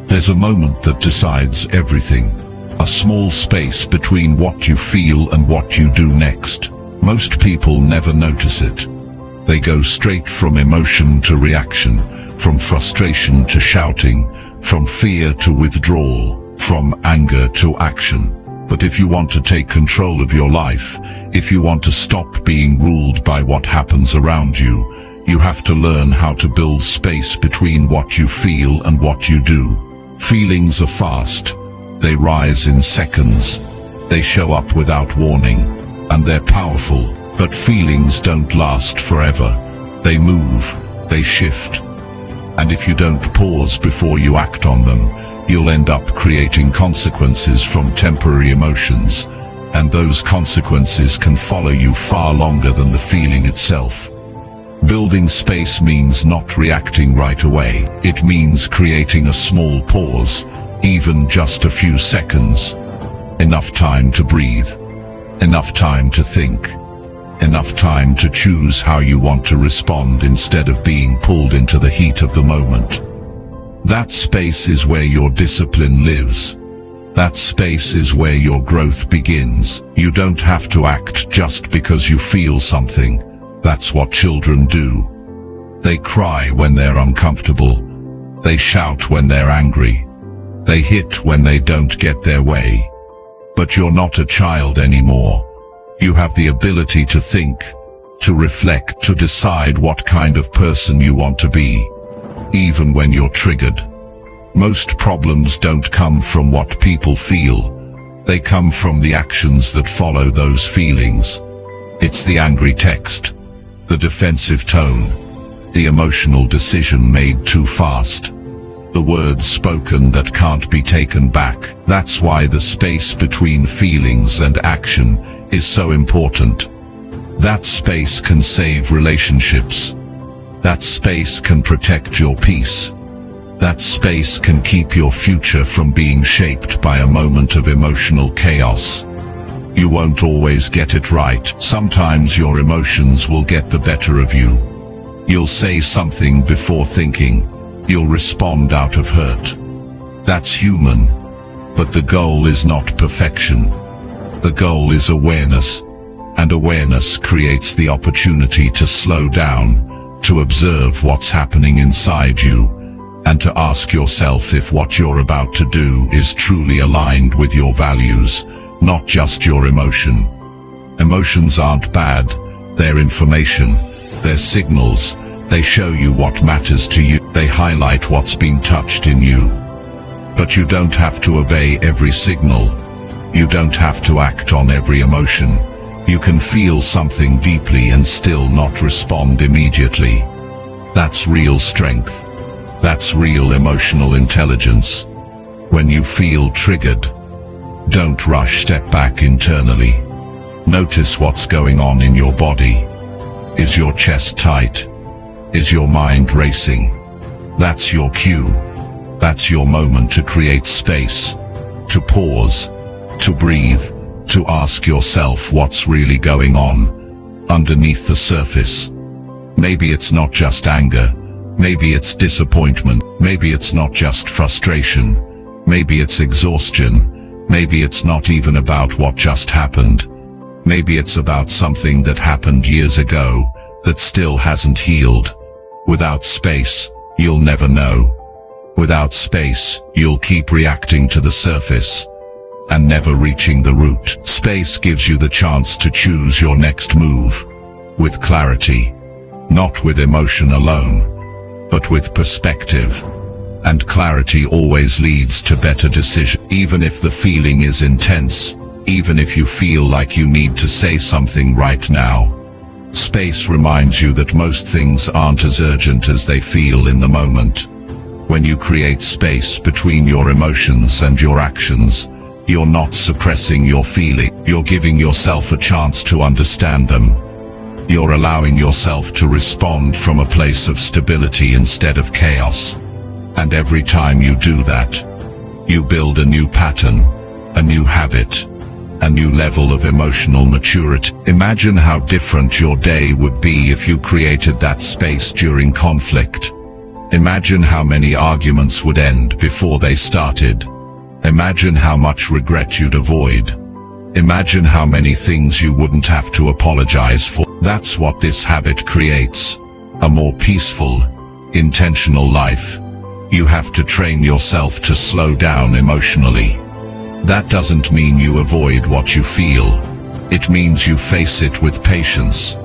There's a moment that decides everything. A small space between what you feel and what you do next. Most people never notice it. They go straight from emotion to reaction, from frustration to shouting, from fear to withdrawal, from anger to action. But if you want to take control of your life, if you want to stop being ruled by what happens around you, you have to learn how to build space between what you feel and what you do. Feelings are fast. They rise in seconds. They show up without warning, and they're powerful. But feelings don't last forever. They move, they shift. And if you don't pause before you act on them, you'll end up creating consequences from temporary emotions. And those consequences can follow you far longer than the feeling itself. Building space means not reacting right away. It means creating a small pause, even just a few seconds. Enough time to breathe. Enough time to think. Enough time to choose how you want to respond instead of being pulled into the heat of the moment. That space is where your discipline lives. That space is where your growth begins. You don't have to act just because you feel something. That's what children do. They cry when they're uncomfortable. They shout when they're angry. They hit when they don't get their way. But you're not a child anymore. You have the ability to think, to reflect, to decide what kind of person you want to be, even when you're triggered. Most problems don't come from what people feel. They come from the actions that follow those feelings. It's the angry text, the defensive tone, the emotional decision made too fast, the words spoken that can't be taken back. That's why the space between feelings and action is so important. That space can save relationships. That space can protect your peace. That space can keep your future from being shaped by a moment of emotional chaos. You won't always get it right. Sometimes your emotions will get the better of you. You'll say something before thinking. You'll respond out of hurt. That's human. But the goal is not perfection. The goal is awareness. And awareness creates the opportunity to slow down, to observe what's happening inside you, and to ask yourself if what you're about to do is truly aligned with your values, not just your emotion. Emotions aren't bad, they're information, they're signals, they show you what matters to you, they highlight what's been touched in you. But you don't have to obey every signal. You don't have to act on every emotion. You can feel something deeply and still not respond immediately. That's real strength. That's real emotional intelligence. When you feel triggered, don't rush, step back internally. Notice what's going on in your body. Is your chest tight? Is your mind racing? That's your cue. That's your moment to create space, to pause, to breathe, to ask yourself what's really going on underneath the surface. Maybe it's not just anger. Maybe it's disappointment. Maybe it's not just frustration. Maybe it's exhaustion. Maybe it's not even about what just happened. Maybe it's about something that happened years ago that still hasn't healed. Without space, you'll never know. Without space, you'll keep reacting to the surface and never reaching the root. Space gives you the chance to choose your next move with clarity, not with emotion alone, but with perspective. And clarity always leads to better decisions. Even if the feeling is intense, even if you feel like you need to say something right now, space reminds you that most things aren't as urgent as they feel in the moment. When you create space between your emotions and your actions, you're not suppressing your feeling. You're giving yourself a chance to understand them. You're allowing yourself to respond from a place of stability instead of chaos. And every time you do that, you build a new pattern, a new habit, a new level of emotional maturity. Imagine how different your day would be if you created that space during conflict. Imagine how many arguments would end before they started. Imagine how much regret you'd avoid. Imagine how many things you wouldn't have to apologize for. That's what this habit creates. A more peaceful, intentional life. You have to train yourself to slow down emotionally. That doesn't mean you avoid what you feel. It means you face it with patience.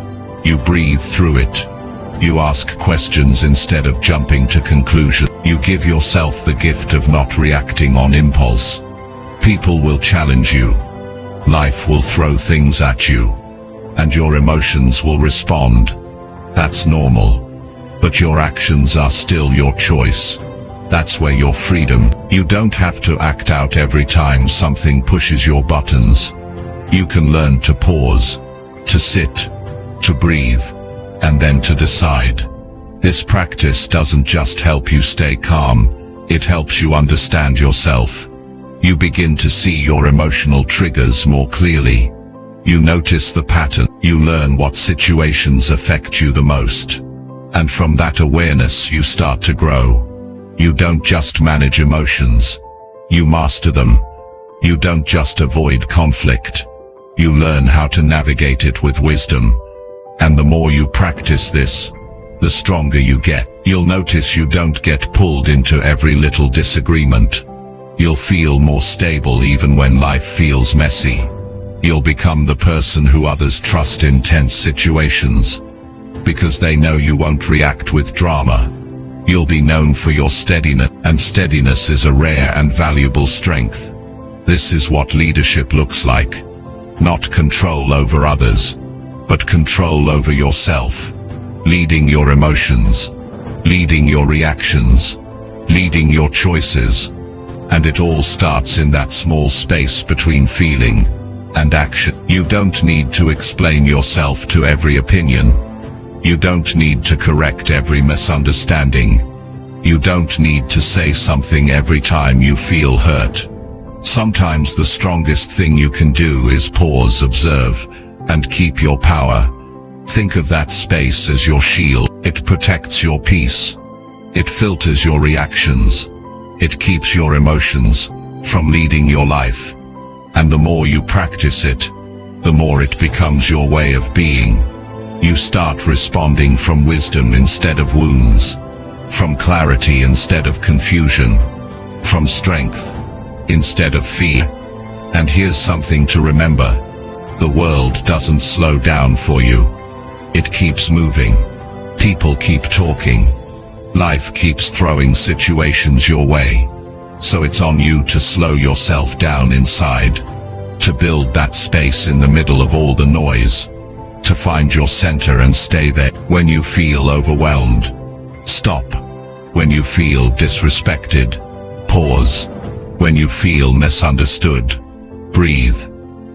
You breathe through it. You ask questions instead of jumping to conclusions. You give yourself the gift of not reacting on impulse. People will challenge you. Life will throw things at you. And your emotions will respond. That's normal. But your actions are still your choice. That's where your freedom. You don't have to act out every time something pushes your buttons. You can learn to pause, to sit, to breathe, and then to decide. This practice doesn't just help you stay calm, it helps you understand yourself. You begin to see your emotional triggers more clearly. You notice the pattern. You learn what situations affect you the most. And from that awareness you start to grow. You don't just manage emotions. You master them. You don't just avoid conflict. You learn how to navigate it with wisdom. And the more you practice this, the stronger you get. You'll notice you don't get pulled into every little disagreement. You'll feel more stable even when life feels messy. You'll become the person who others trust in tense situations, because they know you won't react with drama. You'll be known for your steadiness, and steadiness is a rare and valuable strength. This is what leadership looks like. Not control over others, but control over yourself, leading your emotions, leading your reactions, leading your choices. And it all starts in that small space between feeling and action. You don't need to explain yourself to every opinion. You don't need to correct every misunderstanding. You don't need to say something every time you feel hurt. Sometimes the strongest thing you can do is pause, observe, and keep your power. Think of that space as your shield. It protects your peace. It filters your reactions. It keeps your emotions from leading your life. And the more you practice it, the more it becomes your way of being. You start responding from wisdom instead of wounds, from clarity instead of confusion, from strength instead of fear. And here's something to remember. The world doesn't slow down for you. It keeps moving. People keep talking. Life keeps throwing situations your way. So it's on you to slow yourself down inside, to build that space in the middle of all the noise, to find your center and stay there. When you feel overwhelmed, stop. When you feel disrespected, pause. When you feel misunderstood, breathe.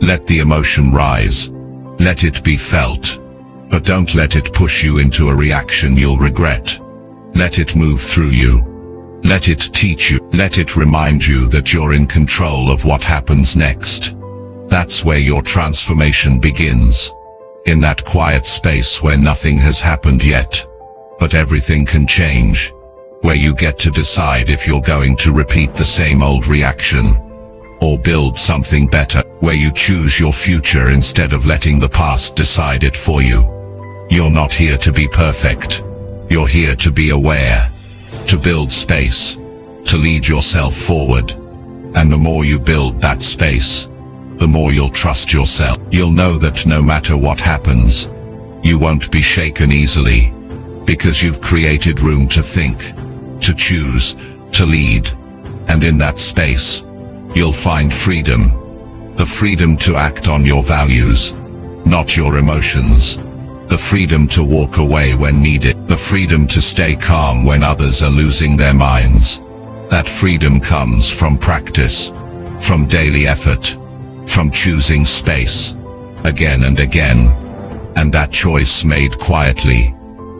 Let the emotion rise. Let it be felt. But don't let it push you into a reaction you'll regret. Let it move through you. Let it teach you. Let it remind you that you're in control of what happens next. That's where your transformation begins. In that quiet space where nothing has happened yet, but everything can change. Where you get to decide if you're going to repeat the same old reaction, or build something better. Where you choose your future instead of letting the past decide it for you. You're not here to be perfect. You're here to be aware, to build space, to lead yourself forward. And the more you build that space, the more you'll trust yourself. You'll know that no matter what happens, you won't be shaken easily, because you've created room to think, to choose, to lead. And in that space, you'll find freedom. The freedom to act on your values, not your emotions. The freedom to walk away when needed. The freedom to stay calm when others are losing their minds. That freedom comes from practice, from daily effort, from choosing space, again and again. And that choice made quietly,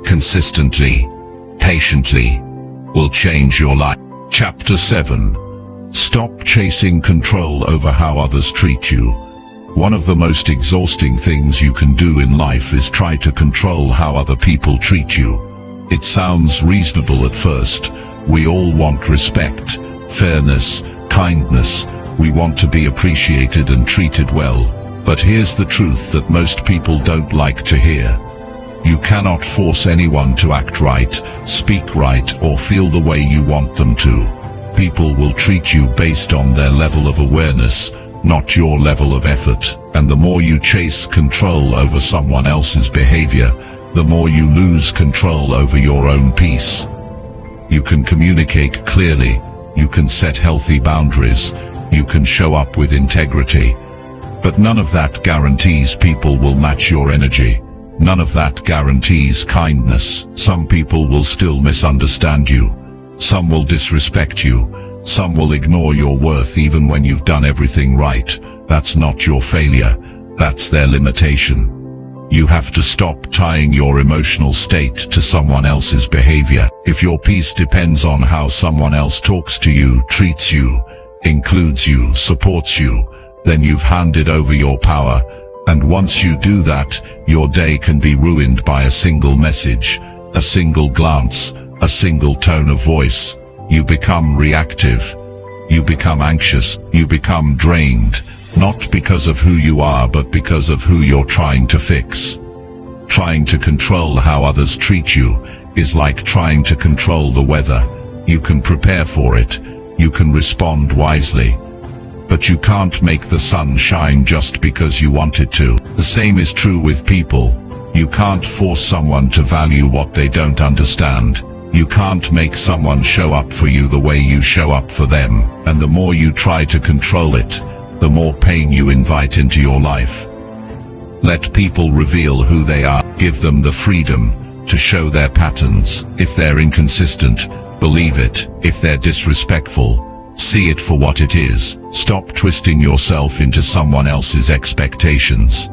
consistently, patiently, will change your life. Chapter 7. Stop chasing control over how others treat you. One of the most exhausting things you can do in life is try to control how other people treat you. It sounds reasonable at first. We all want respect, fairness, kindness. We want to be appreciated and treated well. But here's the truth that most people don't like to hear. You cannot force anyone to act right, speak right, or feel the way you want them to. People will treat you based on their level of awareness, not your level of effort. And the more you chase control over someone else's behavior, the more you lose control over your own peace. You can communicate clearly, you can set healthy boundaries, you can show up with integrity. But none of that guarantees people will match your energy. None of that guarantees kindness. Some people will still misunderstand you. Some will disrespect you. Some will ignore your worth even when you've done everything right. That's not your failure. That's their limitation. You have to stop tying your emotional state to someone else's behavior. If your peace depends on how someone else talks to you, treats you, includes you, supports you, then you've handed over your power. And once you do that, your day can be ruined by a single message, a single glance, a single tone of voice. You become reactive. You become anxious. You become drained, not because of who you are, but because of who you're trying to fix. Trying to control how others treat you is like trying to control the weather. You can prepare for it. You can respond wisely. But you can't make the sun shine just because you want it to. The same is true with people. You can't force someone to value what they don't understand. You can't make someone show up for you the way you show up for them. And the more you try to control it, the more pain you invite into your life. Let people reveal who they are. Give them the freedom to show their patterns. If they're inconsistent, believe it. If they're disrespectful, see it for what it is. Stop twisting yourself into someone else's expectations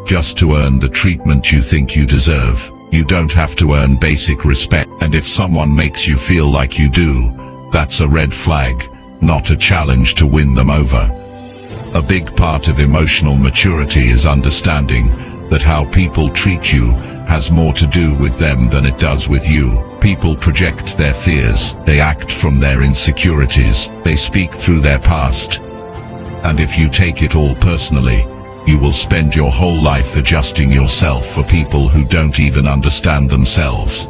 just to earn the treatment you think you deserve. You don't have to earn basic respect, and if someone makes you feel like you do, that's a red flag, not a challenge to win them over. A big part of emotional maturity is understanding that how people treat you has more to do with them than it does with you. People project their fears, they act from their insecurities, they speak through their past. And if you take it all personally, you will spend your whole life adjusting yourself for people who don't even understand themselves.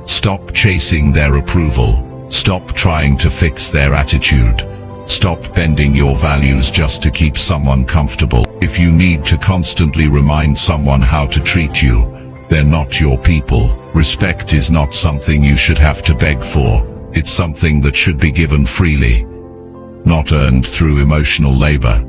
Stop chasing their approval. Stop trying to fix their attitude. Stop bending your values just to keep someone comfortable. If you need to constantly remind someone how to treat you, they're not your people. Respect is not something you should have to beg for. It's something that should be given freely, not earned through emotional labor.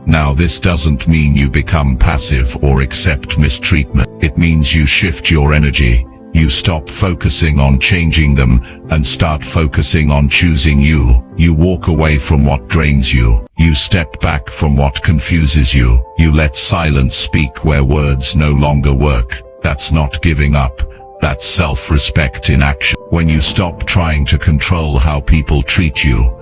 Now, this doesn't mean you become passive or accept mistreatment. It means you shift your energy. You stop focusing on changing them and start focusing on choosing you. You walk away from what drains you. You step back from what confuses you. You let silence speak where words no longer work. That's not giving up. That's self-respect in action. When you stop trying to control how people treat you,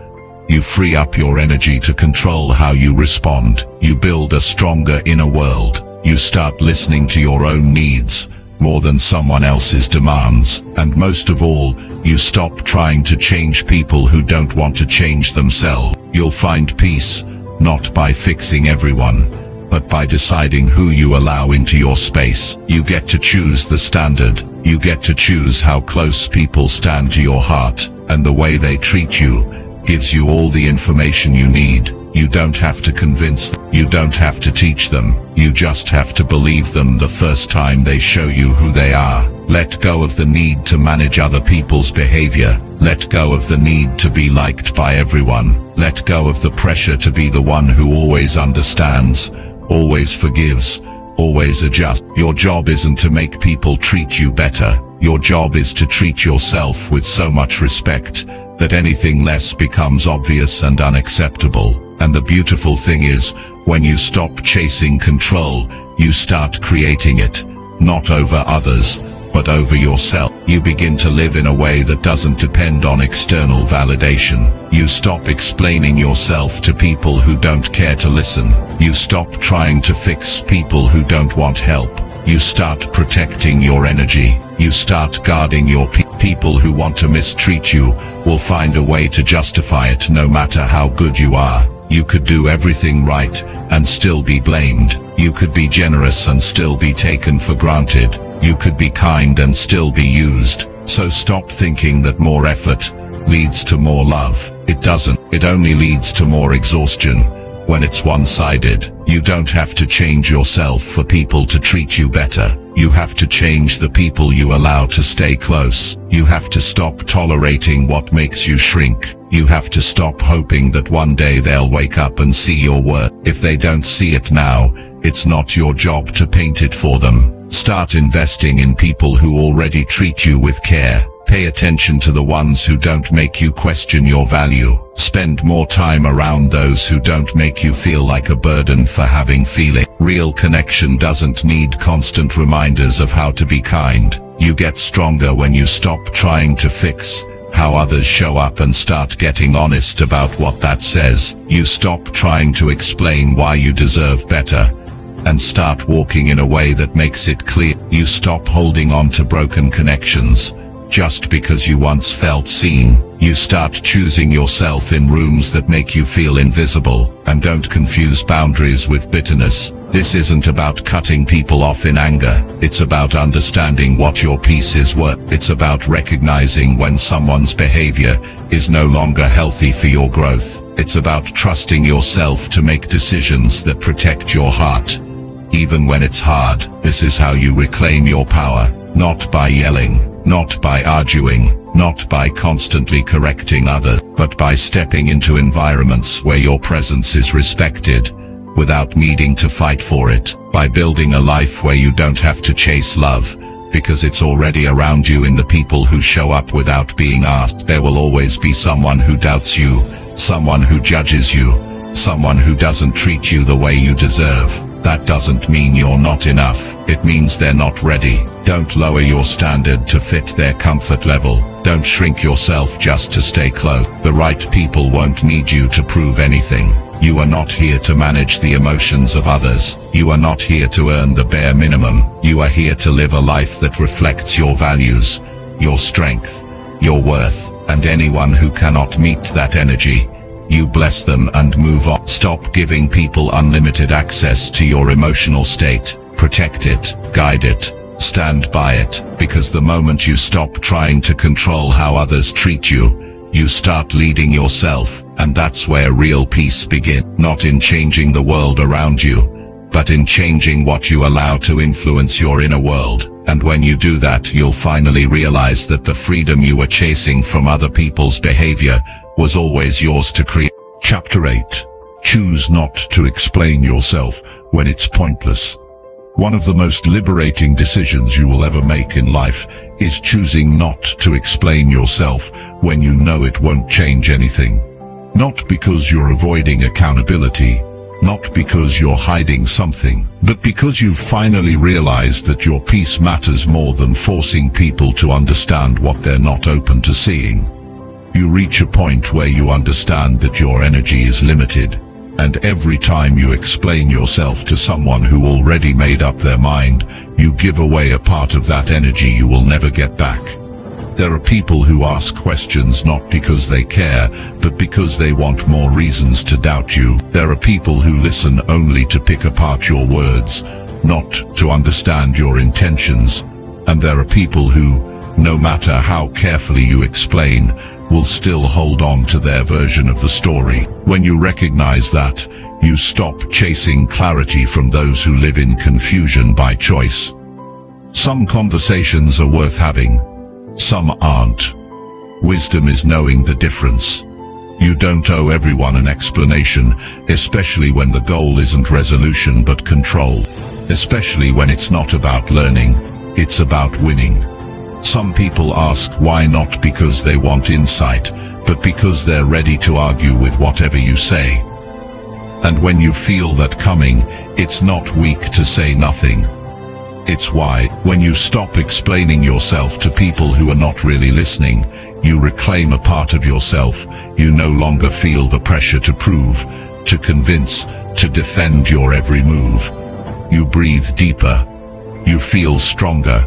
you free up your energy to control how you respond. You build a stronger inner world. You start listening to your own needs more than someone else's demands. And most of all, you stop trying to change people who don't want to change themselves. You'll find peace, not by fixing everyone, but by deciding who you allow into your space. You get to choose the standard. You get to choose how close people stand to your heart, and the way they treat you gives you all the information you need. You don't have to convince them. You don't have to teach them. You just have to believe them the first time they show you who they are. Let go of the need to manage other people's behavior. Let go of the need to be liked by everyone. Let go of the pressure to be the one who always understands, always forgives, always adjusts. Your job isn't to make people treat you better. Your job is to treat yourself with so much respect that anything less becomes obvious and unacceptable. And the beautiful thing is, when you stop chasing control, you start creating it, not over others, but over yourself. You begin to live in a way that doesn't depend on external validation. You stop explaining yourself to people who don't care to listen. You stop trying to fix people who don't want help. You start protecting your energy. You start guarding your people who want to mistreat you will find a way to justify it no matter how good you are. You could do everything right and still be blamed. You could be generous and still be taken for granted. You could be kind and still be used. So stop thinking that more effort leads to more love. It doesn't. It only leads to more exhaustion when it's one-sided. You don't have to change yourself for people to treat you better. You have to change the people you allow to stay close. You have to stop tolerating what makes you shrink. You have to stop hoping that one day they'll wake up and see your worth. If they don't see it now, it's not your job to paint it for them. Start investing in people who already treat you with care. Pay attention to the ones who don't make you question your value. Spend more time around those who don't make you feel like a burden for having feeling. Real connection doesn't need constant reminders of how to be kind. You get stronger when you stop trying to fix how others show up and start getting honest about what that says. You stop trying to explain why you deserve better and start walking in a way that makes it clear. You stop holding on to broken connections just because you once felt seen. You start choosing yourself in rooms that make you feel invisible, and don't confuse boundaries with bitterness. This isn't about cutting people off in anger. It's about understanding what your peace is worth. It's about recognizing when someone's behavior is no longer healthy for your growth. It's about trusting yourself to make decisions that protect your heart, even when it's hard. This is how you reclaim your power, not by yelling, not by arguing, not by constantly correcting others, but by stepping into environments where your presence is respected, without needing to fight for it, by building a life where you don't have to chase love, because it's already around you in the people who show up without being asked. There will always be someone who doubts you, someone who judges you, someone who doesn't treat you the way you deserve. That doesn't mean you're not enough. It means they're not ready. Don't lower your standard to fit their comfort level. Don't shrink yourself just to stay close. The right people won't need you to prove anything. You are not here to manage the emotions of others. You are not here to earn the bare minimum. You are here to live a life that reflects your values, your strength, your worth, and anyone who cannot meet that energy, you bless them and move on. Stop giving people unlimited access to your emotional state. Protect it, guide it, stand by it, because the moment you stop trying to control how others treat you, you start leading yourself, and that's where real peace begins. Not in changing the world around you, but in changing what you allow to influence your inner world. And when you do that, you'll finally realize that the freedom you were chasing from other people's behavior was always yours to create. Chapter 8. Choose not to explain yourself when it's pointless. One of the most liberating decisions you will ever make in life is choosing not to explain yourself when you know it won't change anything. Not because you're avoiding accountability, not because you're hiding something, but because you've finally realized that your peace matters more than forcing people to understand what they're not open to seeing. You reach a point where you understand that your energy is limited, and every time you explain yourself to someone who already made up their mind, you give away a part of that energy you will never get back. There are people who ask questions not because they care, but because they want more reasons to doubt you. There are people who listen only to pick apart your words, not to understand your intentions. And there are people who, no matter how carefully you explain, will still hold on to their version of the story. When you recognize that, you stop chasing clarity from those who live in confusion by choice. Some conversations are worth having, some aren't. Wisdom is knowing the difference. You don't owe everyone an explanation, especially when the goal isn't resolution but control. Especially when it's not about learning, it's about winning. Some people ask why, not because they want insight, but because they're ready to argue with whatever you say. And when you feel that coming, it's not weak to say nothing. It's why, when you stop explaining yourself to people who are not really listening, you reclaim a part of yourself. You no longer feel the pressure to prove, to convince, to defend your every move. You breathe deeper. You feel stronger.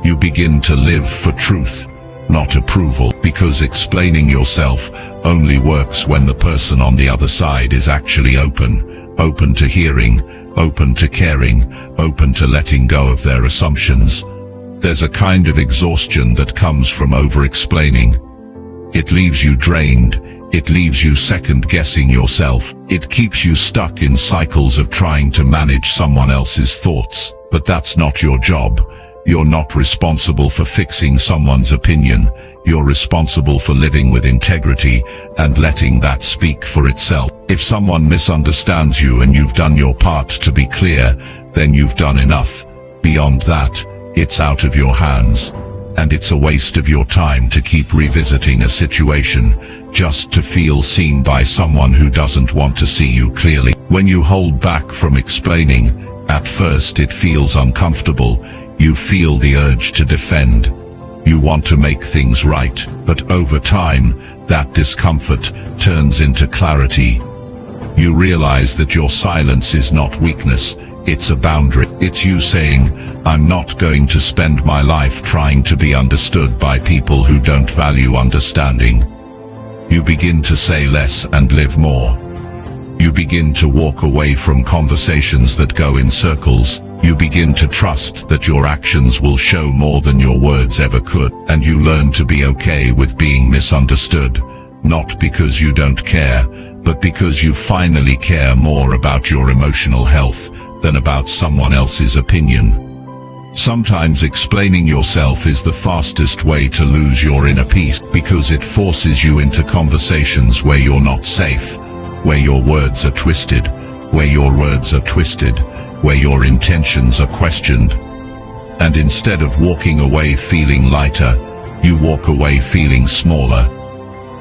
You begin to live for truth, not approval, because explaining yourself only works when the person on the other side is actually open to hearing, open to caring, open to letting go of their assumptions. There's a kind of exhaustion that comes from over-explaining. It leaves you drained. It leaves you second-guessing yourself. It keeps you stuck in cycles of trying to manage someone else's thoughts. But that's not your job. You're not responsible for fixing someone's opinion. You're responsible for living with integrity and letting that speak for itself. If someone misunderstands you and you've done your part to be clear, then you've done enough. Beyond that, it's out of your hands. And it's a waste of your time to keep revisiting a situation just to feel seen by someone who doesn't want to see you clearly. When you hold back from explaining, at first it feels uncomfortable. You feel the urge to defend. You want to make things right, but over time, that discomfort turns into clarity. You realize that your silence is not weakness, it's a boundary. It's you saying, I'm not going to spend my life trying to be understood by people who don't value understanding. You begin to say less and live more. You begin to walk away from conversations that go in circles. You begin to trust that your actions will show more than your words ever could, and you learn to be okay with being misunderstood, not because you don't care, but because you finally care more about your emotional health than about someone else's opinion. Sometimes explaining yourself is the fastest way to lose your inner peace, because it forces you into conversations where you're not safe, where your words are twisted, where your words are twisted, where your intentions are questioned. And instead of walking away feeling lighter, you walk away feeling smaller.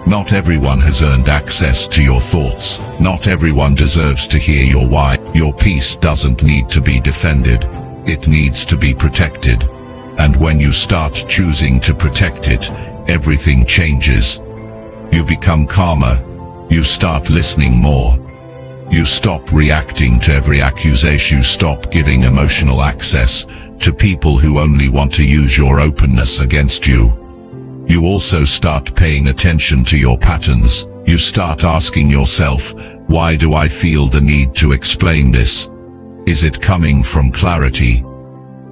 Not everyone has earned access to your thoughts. Not everyone deserves to hear your why. Your peace doesn't need to be defended. It needs to be protected. And when you start choosing to protect it, everything changes. You become calmer. You start listening more. You stop reacting to every accusation. You stop giving emotional access to people who only want to use your openness against you. You also start paying attention to your patterns. You start asking yourself, why do I feel the need to explain this? Is it coming from clarity?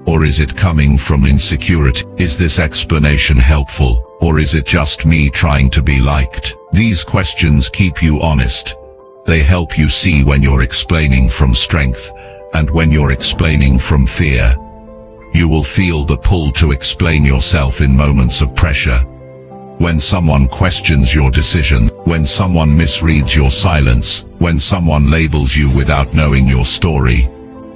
Or is it coming from insecurity? Is this explanation helpful? Or is it just me trying to be liked? These questions keep you honest. They help you see when you're explaining from strength and when you're explaining from fear. You will feel the pull to explain yourself in moments of pressure. When someone questions your decision, when someone misreads your silence, when someone labels you without knowing your story,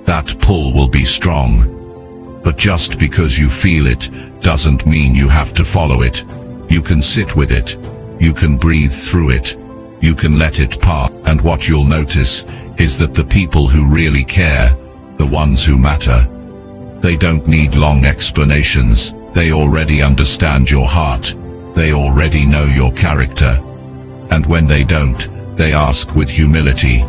that pull will be strong. But just because you feel it doesn't mean you have to follow it. You can sit with it. You can breathe through it. You can let it pass. And what you'll notice is that the people who really care, the ones who matter, they don't need long explanations. They already understand your heart. They already know your character. And when they don't, they ask with humility,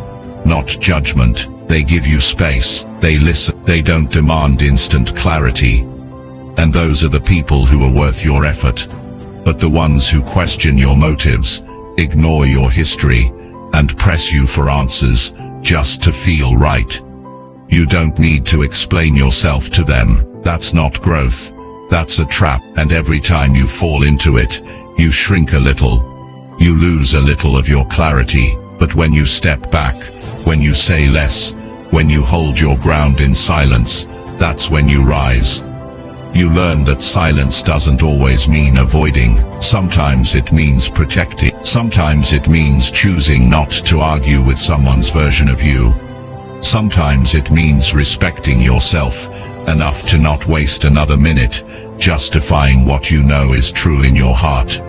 not judgment. They give you space. They listen. They don't demand instant clarity. And those are the people who are worth your effort. But the ones who question your motives, ignore your history, and press you for answers just to feel right. You don't need to explain yourself to them. That's not growth. That's a trap. And every time you fall into it, you shrink a little. You lose a little of your clarity. But when you step back, when you say less, when you hold your ground in silence, that's when you rise. You learn that silence doesn't always mean avoiding. Sometimes it means protecting. Sometimes it means choosing not to argue with someone's version of you. Sometimes it means respecting yourself enough to not waste another minute justifying what you know is true in your heart.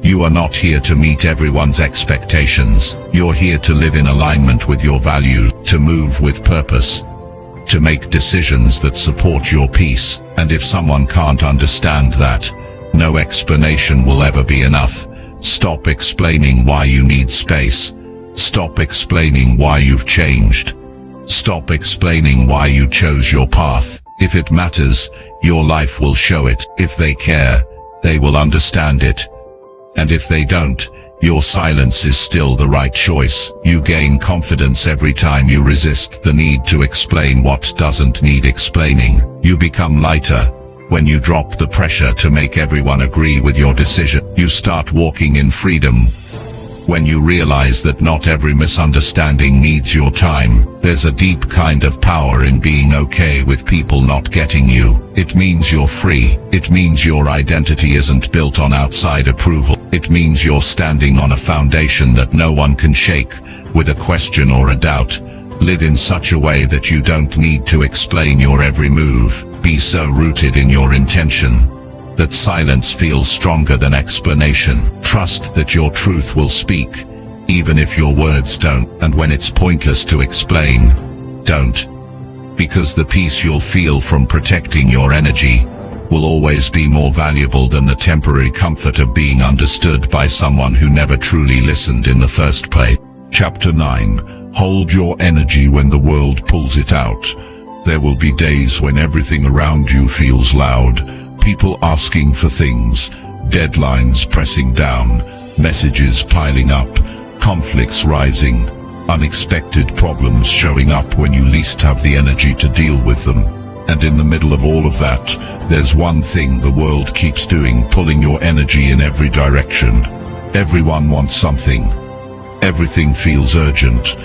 You are not here to meet everyone's expectations. You're here to live in alignment with your values, to move with purpose, to make decisions that support your peace. And if someone can't understand that, no explanation will ever be enough. Stop explaining why you need space. Stop explaining why you've changed. Stop explaining why you chose your path. If it matters, your life will show it. If they care, they will understand it. And if they don't, your silence is still the right choice. You gain confidence every time you resist the need to explain what doesn't need explaining. You become lighter when you drop the pressure to make everyone agree with your decision. You start walking in freedom when you realize that not every misunderstanding needs your time. There's a deep kind of power in being okay with people not getting you. It means you're free. It means your identity isn't built on outside approval. It means you're standing on a foundation that no one can shake with a question or a doubt. Live in such a way that you don't need to explain your every move. Be so rooted in your intention that silence feels stronger than explanation. Trust that your truth will speak, even if your words don't. And when it's pointless to explain, don't. Because the peace you'll feel from protecting your energy will always be more valuable than the temporary comfort of being understood by someone who never truly listened in the first place. Chapter 9. Hold your energy when the world pulls it out. There will be days when everything around you feels loud. People asking for things, deadlines pressing down, messages piling up, conflicts rising, unexpected problems showing up when you least have the energy to deal with them. And in the middle of all of that, there's one thing the world keeps doing, pulling your energy in every direction. Everyone wants something. Everything feels urgent.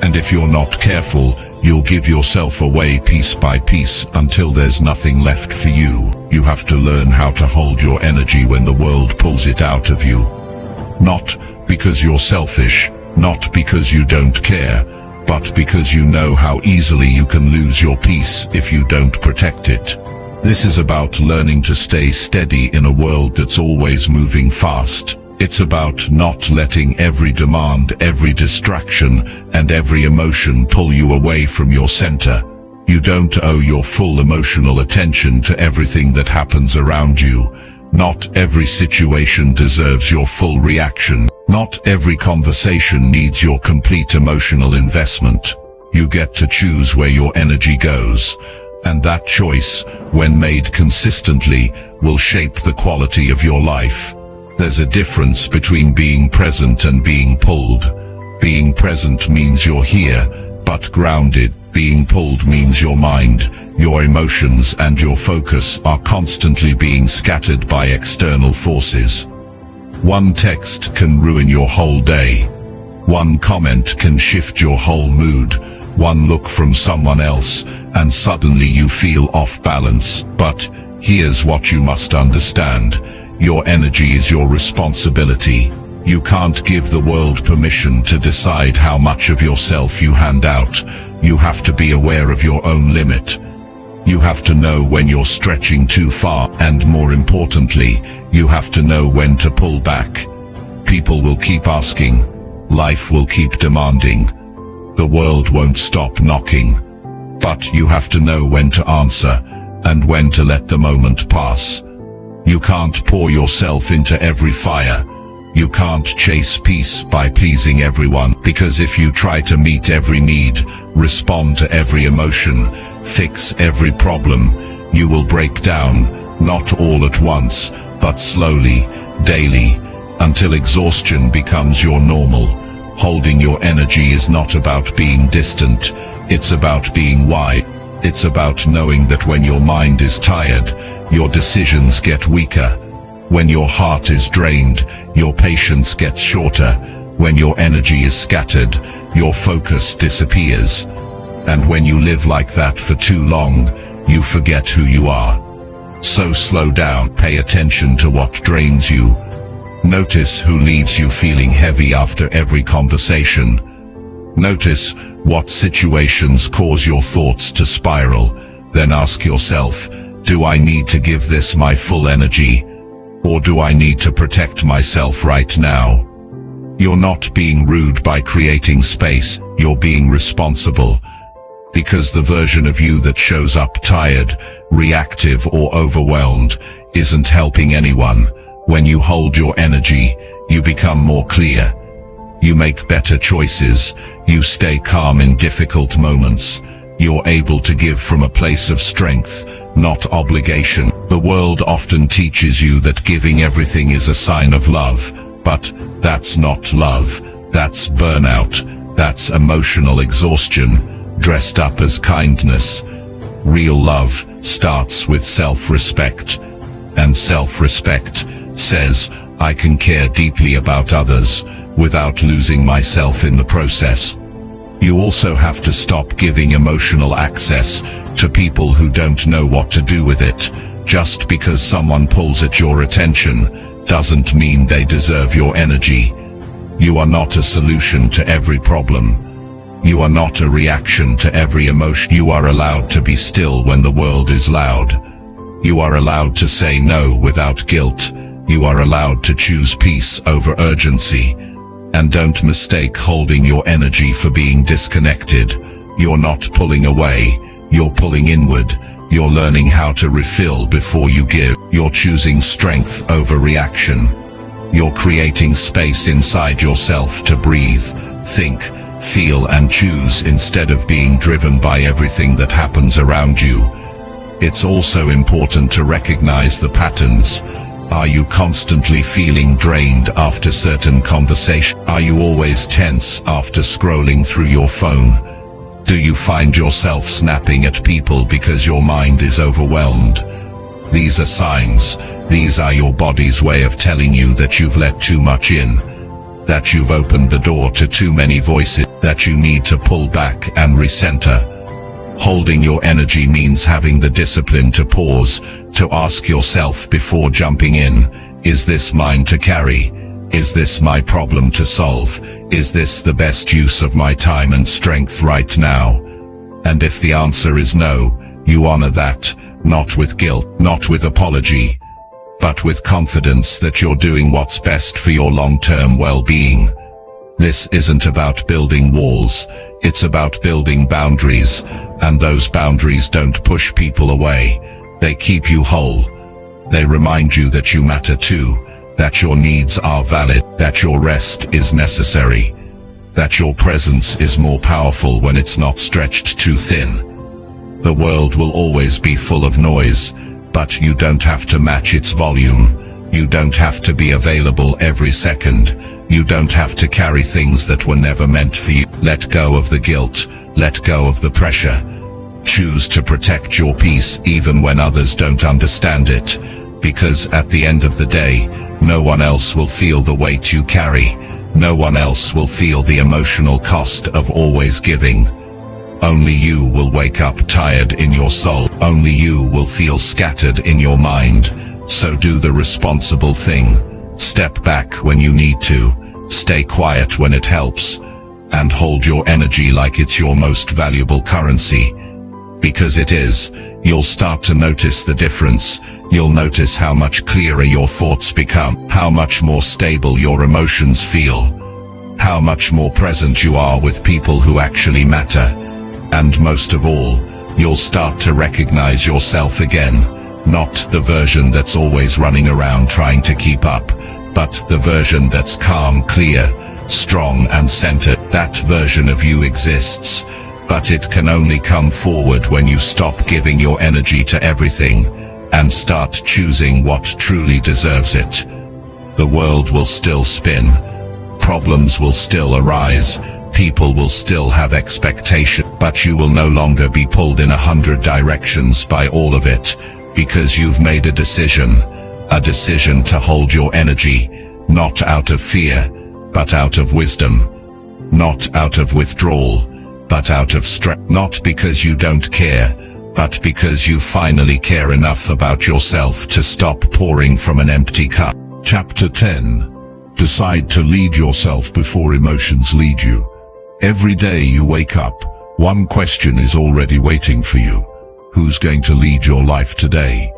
And if you're not careful, you'll give yourself away piece by piece until there's nothing left for you. You have to learn how to hold your energy when the world pulls it out of you. Not because you're selfish, not because you don't care, but because you know how easily you can lose your peace if you don't protect it. This is about learning to stay steady in a world that's always moving fast. It's about not letting every demand, every distraction, and every emotion pull you away from your center. You don't owe your full emotional attention to everything that happens around you. Not every situation deserves your full reaction. Not every conversation needs your complete emotional investment. You get to choose where your energy goes. And that choice, when made consistently, will shape the quality of your life. There's a difference between being present and being pulled. Being present means you're here, but grounded. Being pulled means your mind, your emotions and your focus are constantly being scattered by external forces. One text can ruin your whole day. One comment can shift your whole mood. One look from someone else, and suddenly you feel off balance. But here's what you must understand. Your energy is your responsibility. You can't give the world permission to decide how much of yourself you hand out. You have to be aware of your own limit. You have to know when you're stretching too far, and more importantly, you have to know when to pull back. People will keep asking. Life will keep demanding. The world won't stop knocking. But you have to know when to answer, and when to let the moment pass. You can't pour yourself into every fire. You can't chase peace by pleasing everyone, because if you try to meet every need, respond to every emotion, fix every problem, you will break down, not all at once, but slowly, daily, until exhaustion becomes your normal. Holding your energy is not about being distant, it's about being wise. It's about knowing that when your mind is tired, your decisions get weaker. When your heart is drained, your patience gets shorter. When your energy is scattered, your focus disappears. And when you live like that for too long, you forget who you are. So slow down, pay attention to what drains you. Notice who leaves you feeling heavy after every conversation. Notice what situations cause your thoughts to spiral. Then ask yourself, do I need to give this my full energy? Or do I need to protect myself right now? You're not being rude by creating space, you're being responsible. Because the version of you that shows up tired, reactive or overwhelmed isn't helping anyone. When you hold your energy, you become more clear. You make better choices. You stay calm in difficult moments. You're able to give from a place of strength, not obligation. The world often teaches you that giving everything is a sign of love, but that's not love. That's burnout. That's emotional exhaustion, dressed up as kindness. Real love starts with self-respect, and self-respect says, I can care deeply about others without losing myself in the process. You also have to stop giving emotional access to people who don't know what to do with it. Just because someone pulls at your attention doesn't mean they deserve your energy. You are not a solution to every problem. You are not a reaction to every emotion. You are allowed to be still when the world is loud. You are allowed to say no without guilt. You are allowed to choose peace over urgency. And don't mistake holding your energy for being disconnected. You're not pulling away, you're pulling inward. You're learning how to refill before you give. You're choosing strength over reaction. You're creating space inside yourself to breathe, think, feel and choose instead of being driven by everything that happens around you. It's also important to recognize the patterns. Are you constantly feeling drained after certain conversation? Are you always tense after scrolling through your phone? Do you find yourself snapping at people because your mind is overwhelmed? These are signs. These are your body's way of telling you that you've let too much in, that you've opened the door to too many voices, that you need to pull back and recenter. Holding your energy means having the discipline to pause, to ask yourself before jumping in, is this mine to carry? Is this my problem to solve? Is this the best use of my time and strength right now? And if the answer is no, you honor that, not with guilt, not with apology, but with confidence that you're doing what's best for your long-term well-being. This isn't about building walls, it's about building boundaries, and those boundaries don't push people away. They keep you whole. They remind you that you matter too, that your needs are valid, that your rest is necessary, that your presence is more powerful when it's not stretched too thin. The world will always be full of noise, but you don't have to match its volume. You don't have to be available every second. You don't have to carry things that were never meant for you. Let go of the guilt. Let go of the pressure. Choose to protect your peace even when others don't understand it, because at the end of the day, no one else will feel the weight you carry. No one else will feel the emotional cost of always giving. Only you will wake up tired in your soul. Only you will feel scattered in your mind. So do the responsible thing. Step back when you need to. Stay quiet when it helps. And hold your energy like it's your most valuable currency. Because it is. You'll start to notice the difference. You'll notice how much clearer your thoughts become. How much more stable your emotions feel. How much more present you are with people who actually matter. And most of all, you'll start to recognize yourself again, not the version that's always running around trying to keep up, but the version that's calm, clear, strong and centered. That version of you exists, but it can only come forward when you stop giving your energy to everything and start choosing what truly deserves it. The world will still spin, problems will still arise, people will still have expectation, but you will no longer be pulled in 100 directions by all of it, because you've made a decision to hold your energy, not out of fear, but out of wisdom, not out of withdrawal, but out of strength, not because you don't care, but because you finally care enough about yourself to stop pouring from an empty cup. Chapter 10. Decide to lead yourself before emotions lead you. Every day you wake up, one question is already waiting for you. Who's going to lead your life today?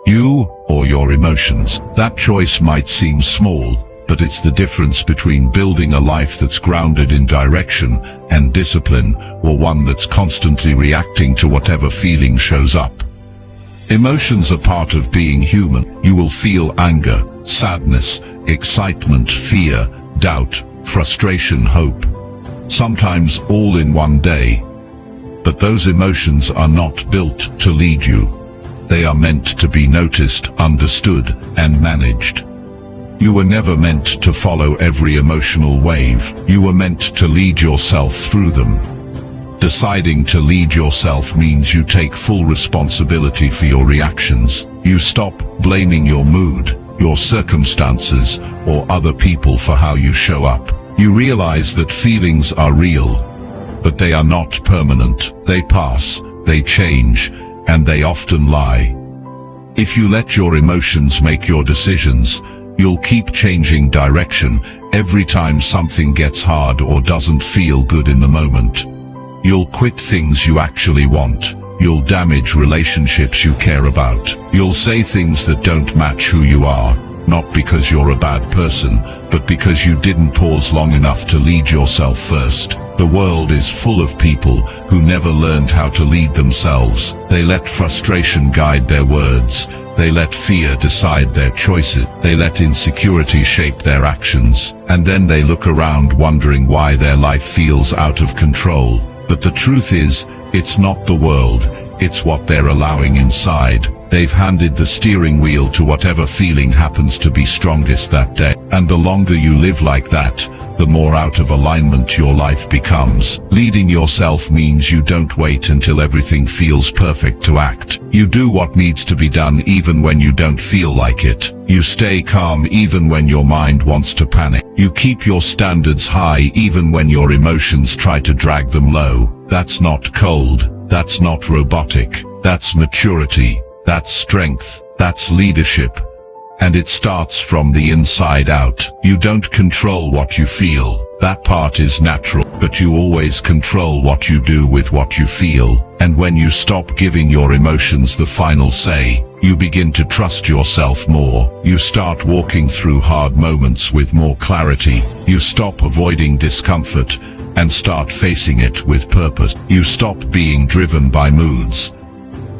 You or your emotions? That choice might seem small, but it's the difference between building a life that's grounded in direction and discipline, or one that's constantly reacting to whatever feeling shows up. Emotions are part of being human. You will feel anger, sadness, excitement, fear, doubt, frustration, hope. Sometimes all in one day. But those emotions are not built to lead you. They are meant to be noticed, understood, and managed. You were never meant to follow every emotional wave. You were meant to lead yourself through them. Deciding to lead yourself means you take full responsibility for your reactions. You stop blaming your mood, your circumstances, or other people for how you show up. You realize that feelings are real, but they are not permanent. They pass, they change, and they often lie. If you let your emotions make your decisions, you'll keep changing direction every time something gets hard or doesn't feel good in the moment. You'll quit things you actually want. You'll damage relationships you care about. You'll say things that don't match who you are. Not because you're a bad person, but because you didn't pause long enough to lead yourself first. The world is full of people who never learned how to lead themselves. They let frustration guide their words. They let fear decide their choices. They let insecurity shape their actions. And then they look around wondering why their life feels out of control. But the truth is, it's not the world, it's what they're allowing inside. They've handed the steering wheel to whatever feeling happens to be strongest that day. And the longer you live like that, the more out of alignment your life becomes. Leading yourself means you don't wait until everything feels perfect to act. You do what needs to be done even when you don't feel like it. You stay calm even when your mind wants to panic. You keep your standards high even when your emotions try to drag them low. That's not cold. That's not robotic. That's maturity. That's strength. That's leadership. And it starts from the inside out. You don't control what you feel. That part is natural, but you always control what you do with what you feel. And when you stop giving your emotions the final say, you begin to trust yourself more. You start walking through hard moments with more clarity. You stop avoiding discomfort and start facing it with purpose. You stop being driven by moods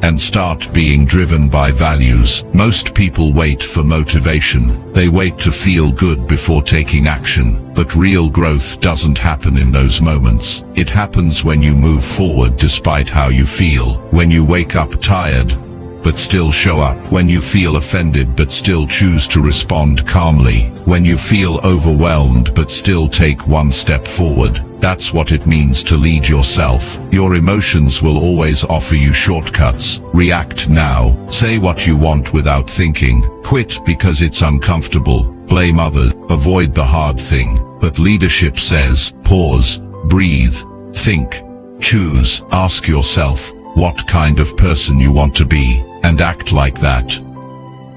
and start being driven by values. Most people wait for motivation. They wait to feel good before taking action. But real growth doesn't happen in those moments. It happens when you move forward despite how you feel. When you wake up tired, but still show up. When you feel offended but still choose to respond calmly. When you feel overwhelmed but still take one step forward. That's what it means to lead yourself. Your emotions will always offer you shortcuts. React now. Say what you want without thinking. Quit because it's uncomfortable. Blame others. Avoid the hard thing. But leadership says, pause, breathe, think, choose. Ask yourself what kind of person you want to be, and act like that.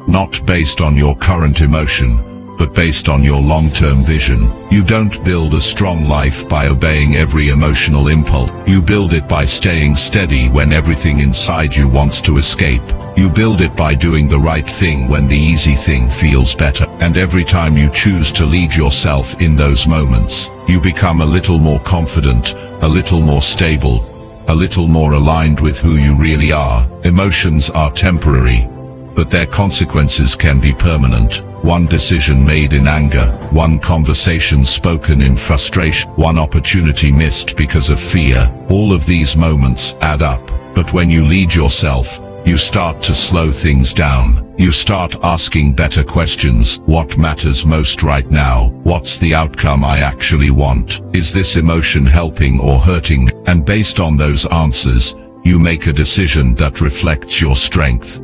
Not based on your current emotion, but based on your long-term vision. You don't build a strong life by obeying every emotional impulse. You build it by staying steady when everything inside you wants to escape. You build it by doing the right thing when the easy thing feels better. And every time you choose to lead yourself in those moments, you become a little more confident, a little more stable, a little more aligned with who you really are. Emotions are temporary, but their consequences can be permanent. One decision made in anger, one conversation spoken in frustration, one opportunity missed because of fear. All of these moments add up. But when you lead yourself, you start to slow things down. You start asking better questions. What matters most right now? What's the outcome I actually want? Is this emotion helping or hurting? And based on those answers, you make a decision that reflects your strength,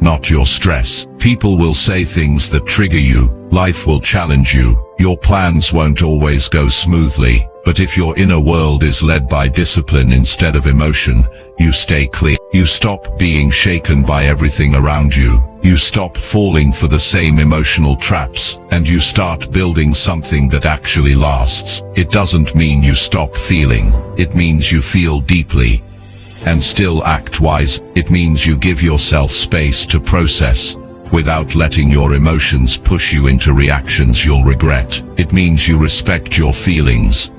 not your stress. People will say things that trigger you. Life will challenge you. Your plans won't always go smoothly. But if your inner world is led by discipline instead of emotion, you stay clear. You stop being shaken by everything around you. You stop falling for the same emotional traps, and you start building something that actually lasts. It doesn't mean you stop feeling. It means you feel deeply and still act wise. It means you give yourself space to process without letting your emotions push you into reactions you'll regret. It means you respect your feelings,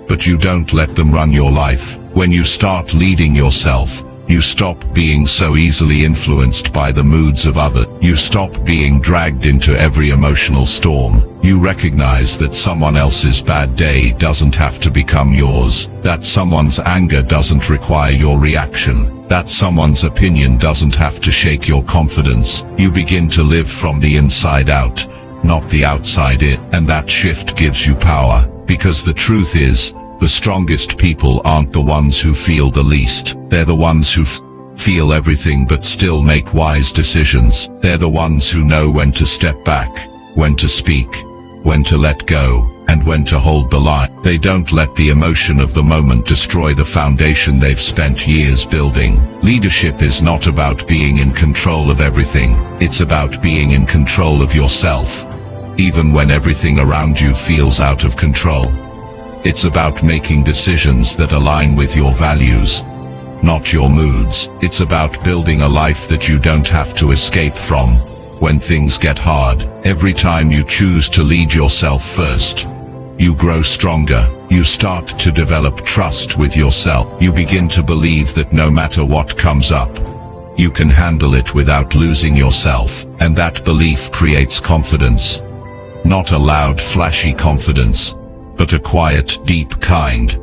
but you don't let them run your life. When you start leading yourself, you stop being so easily influenced by the moods of others. You stop being dragged into every emotional storm. You recognize that someone else's bad day doesn't have to become yours. That someone's anger doesn't require your reaction. That someone's opinion doesn't have to shake your confidence. You begin to live from the inside out, not the outside in. And that shift gives you power, because the truth is, the strongest people aren't the ones who feel the least. They're the ones who feel everything but still make wise decisions. They're the ones who know when to step back, when to speak, when to let go, and when to hold the line. They don't let the emotion of the moment destroy the foundation they've spent years building. Leadership is not about being in control of everything. It's about being in control of yourself, even when everything around you feels out of control. It's about making decisions that align with your values, not your moods. It's about building a life that you don't have to escape from when things get hard. Every time you choose to lead yourself first, you grow stronger. You start to develop trust with yourself. You begin to believe that no matter what comes up, you can handle it without losing yourself. And that belief creates confidence. Not a loud, flashy confidence, but a quiet, deep kind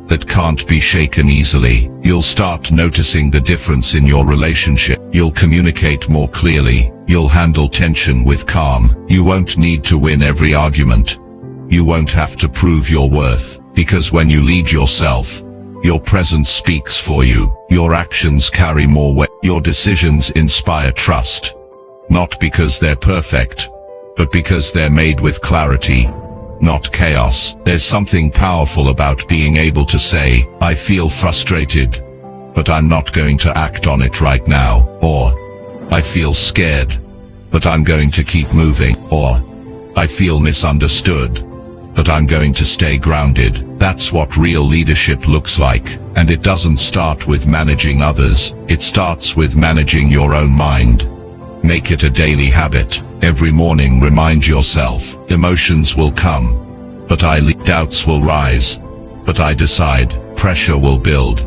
that can't be shaken easily. You'll start noticing the difference in your relationship. You'll communicate more clearly. You'll handle tension with calm. You won't need to win every argument. You won't have to prove your worth, because when you lead yourself, your presence speaks for you. Your actions carry more weight. Your decisions inspire trust, not because they're perfect, but because they're made with clarity, not chaos. There's something powerful about being able to say, I feel frustrated, but I'm not going to act on it right now. Or, I feel scared, but I'm going to keep moving. Or, I feel misunderstood, but I'm going to stay grounded. That's what real leadership looks like. And it doesn't start with managing others. It starts with managing your own mind. Make it a daily habit. Every morning remind yourself, emotions will come, but doubts will rise, but I decide, pressure will build,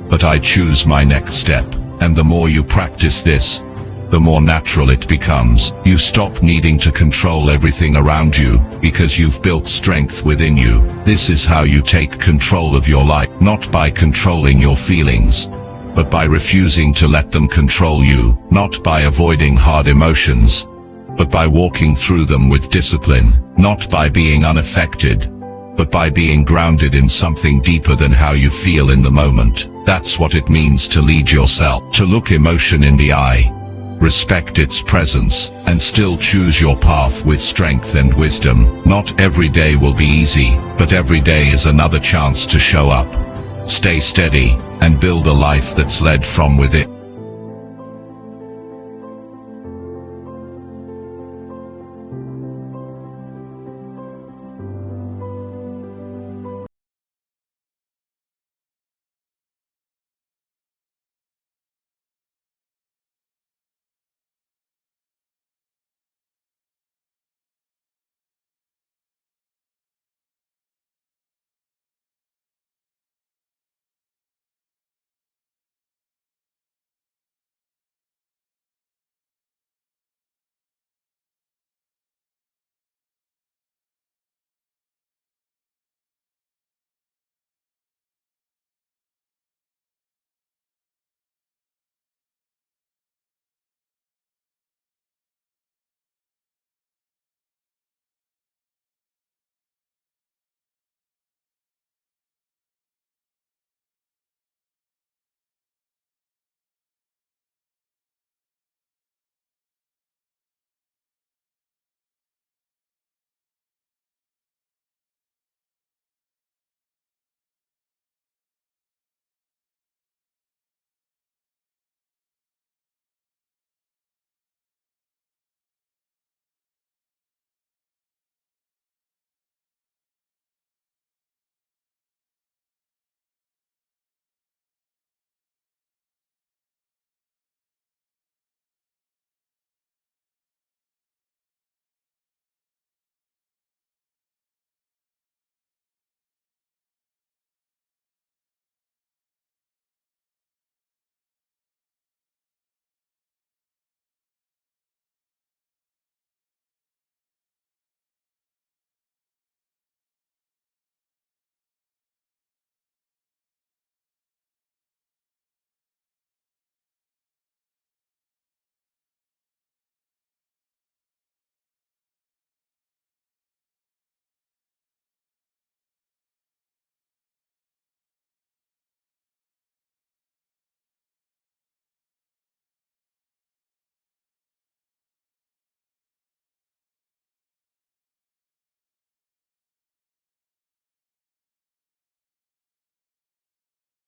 but I choose my next step. And the more you practice this, the more natural it becomes. You stop needing to control everything around you, because you've built strength within you. This is how you take control of your life, not by controlling your feelings, but by refusing to let them control you, not by avoiding hard emotions, but by walking through them with discipline, not by being unaffected, but by being grounded in something deeper than how you feel in the moment. That's what it means to lead yourself, to look emotion in the eye, respect its presence, and still choose your path with strength and wisdom. Not every day will be easy, but every day is another chance to show up, stay steady, and build a life that's led from within.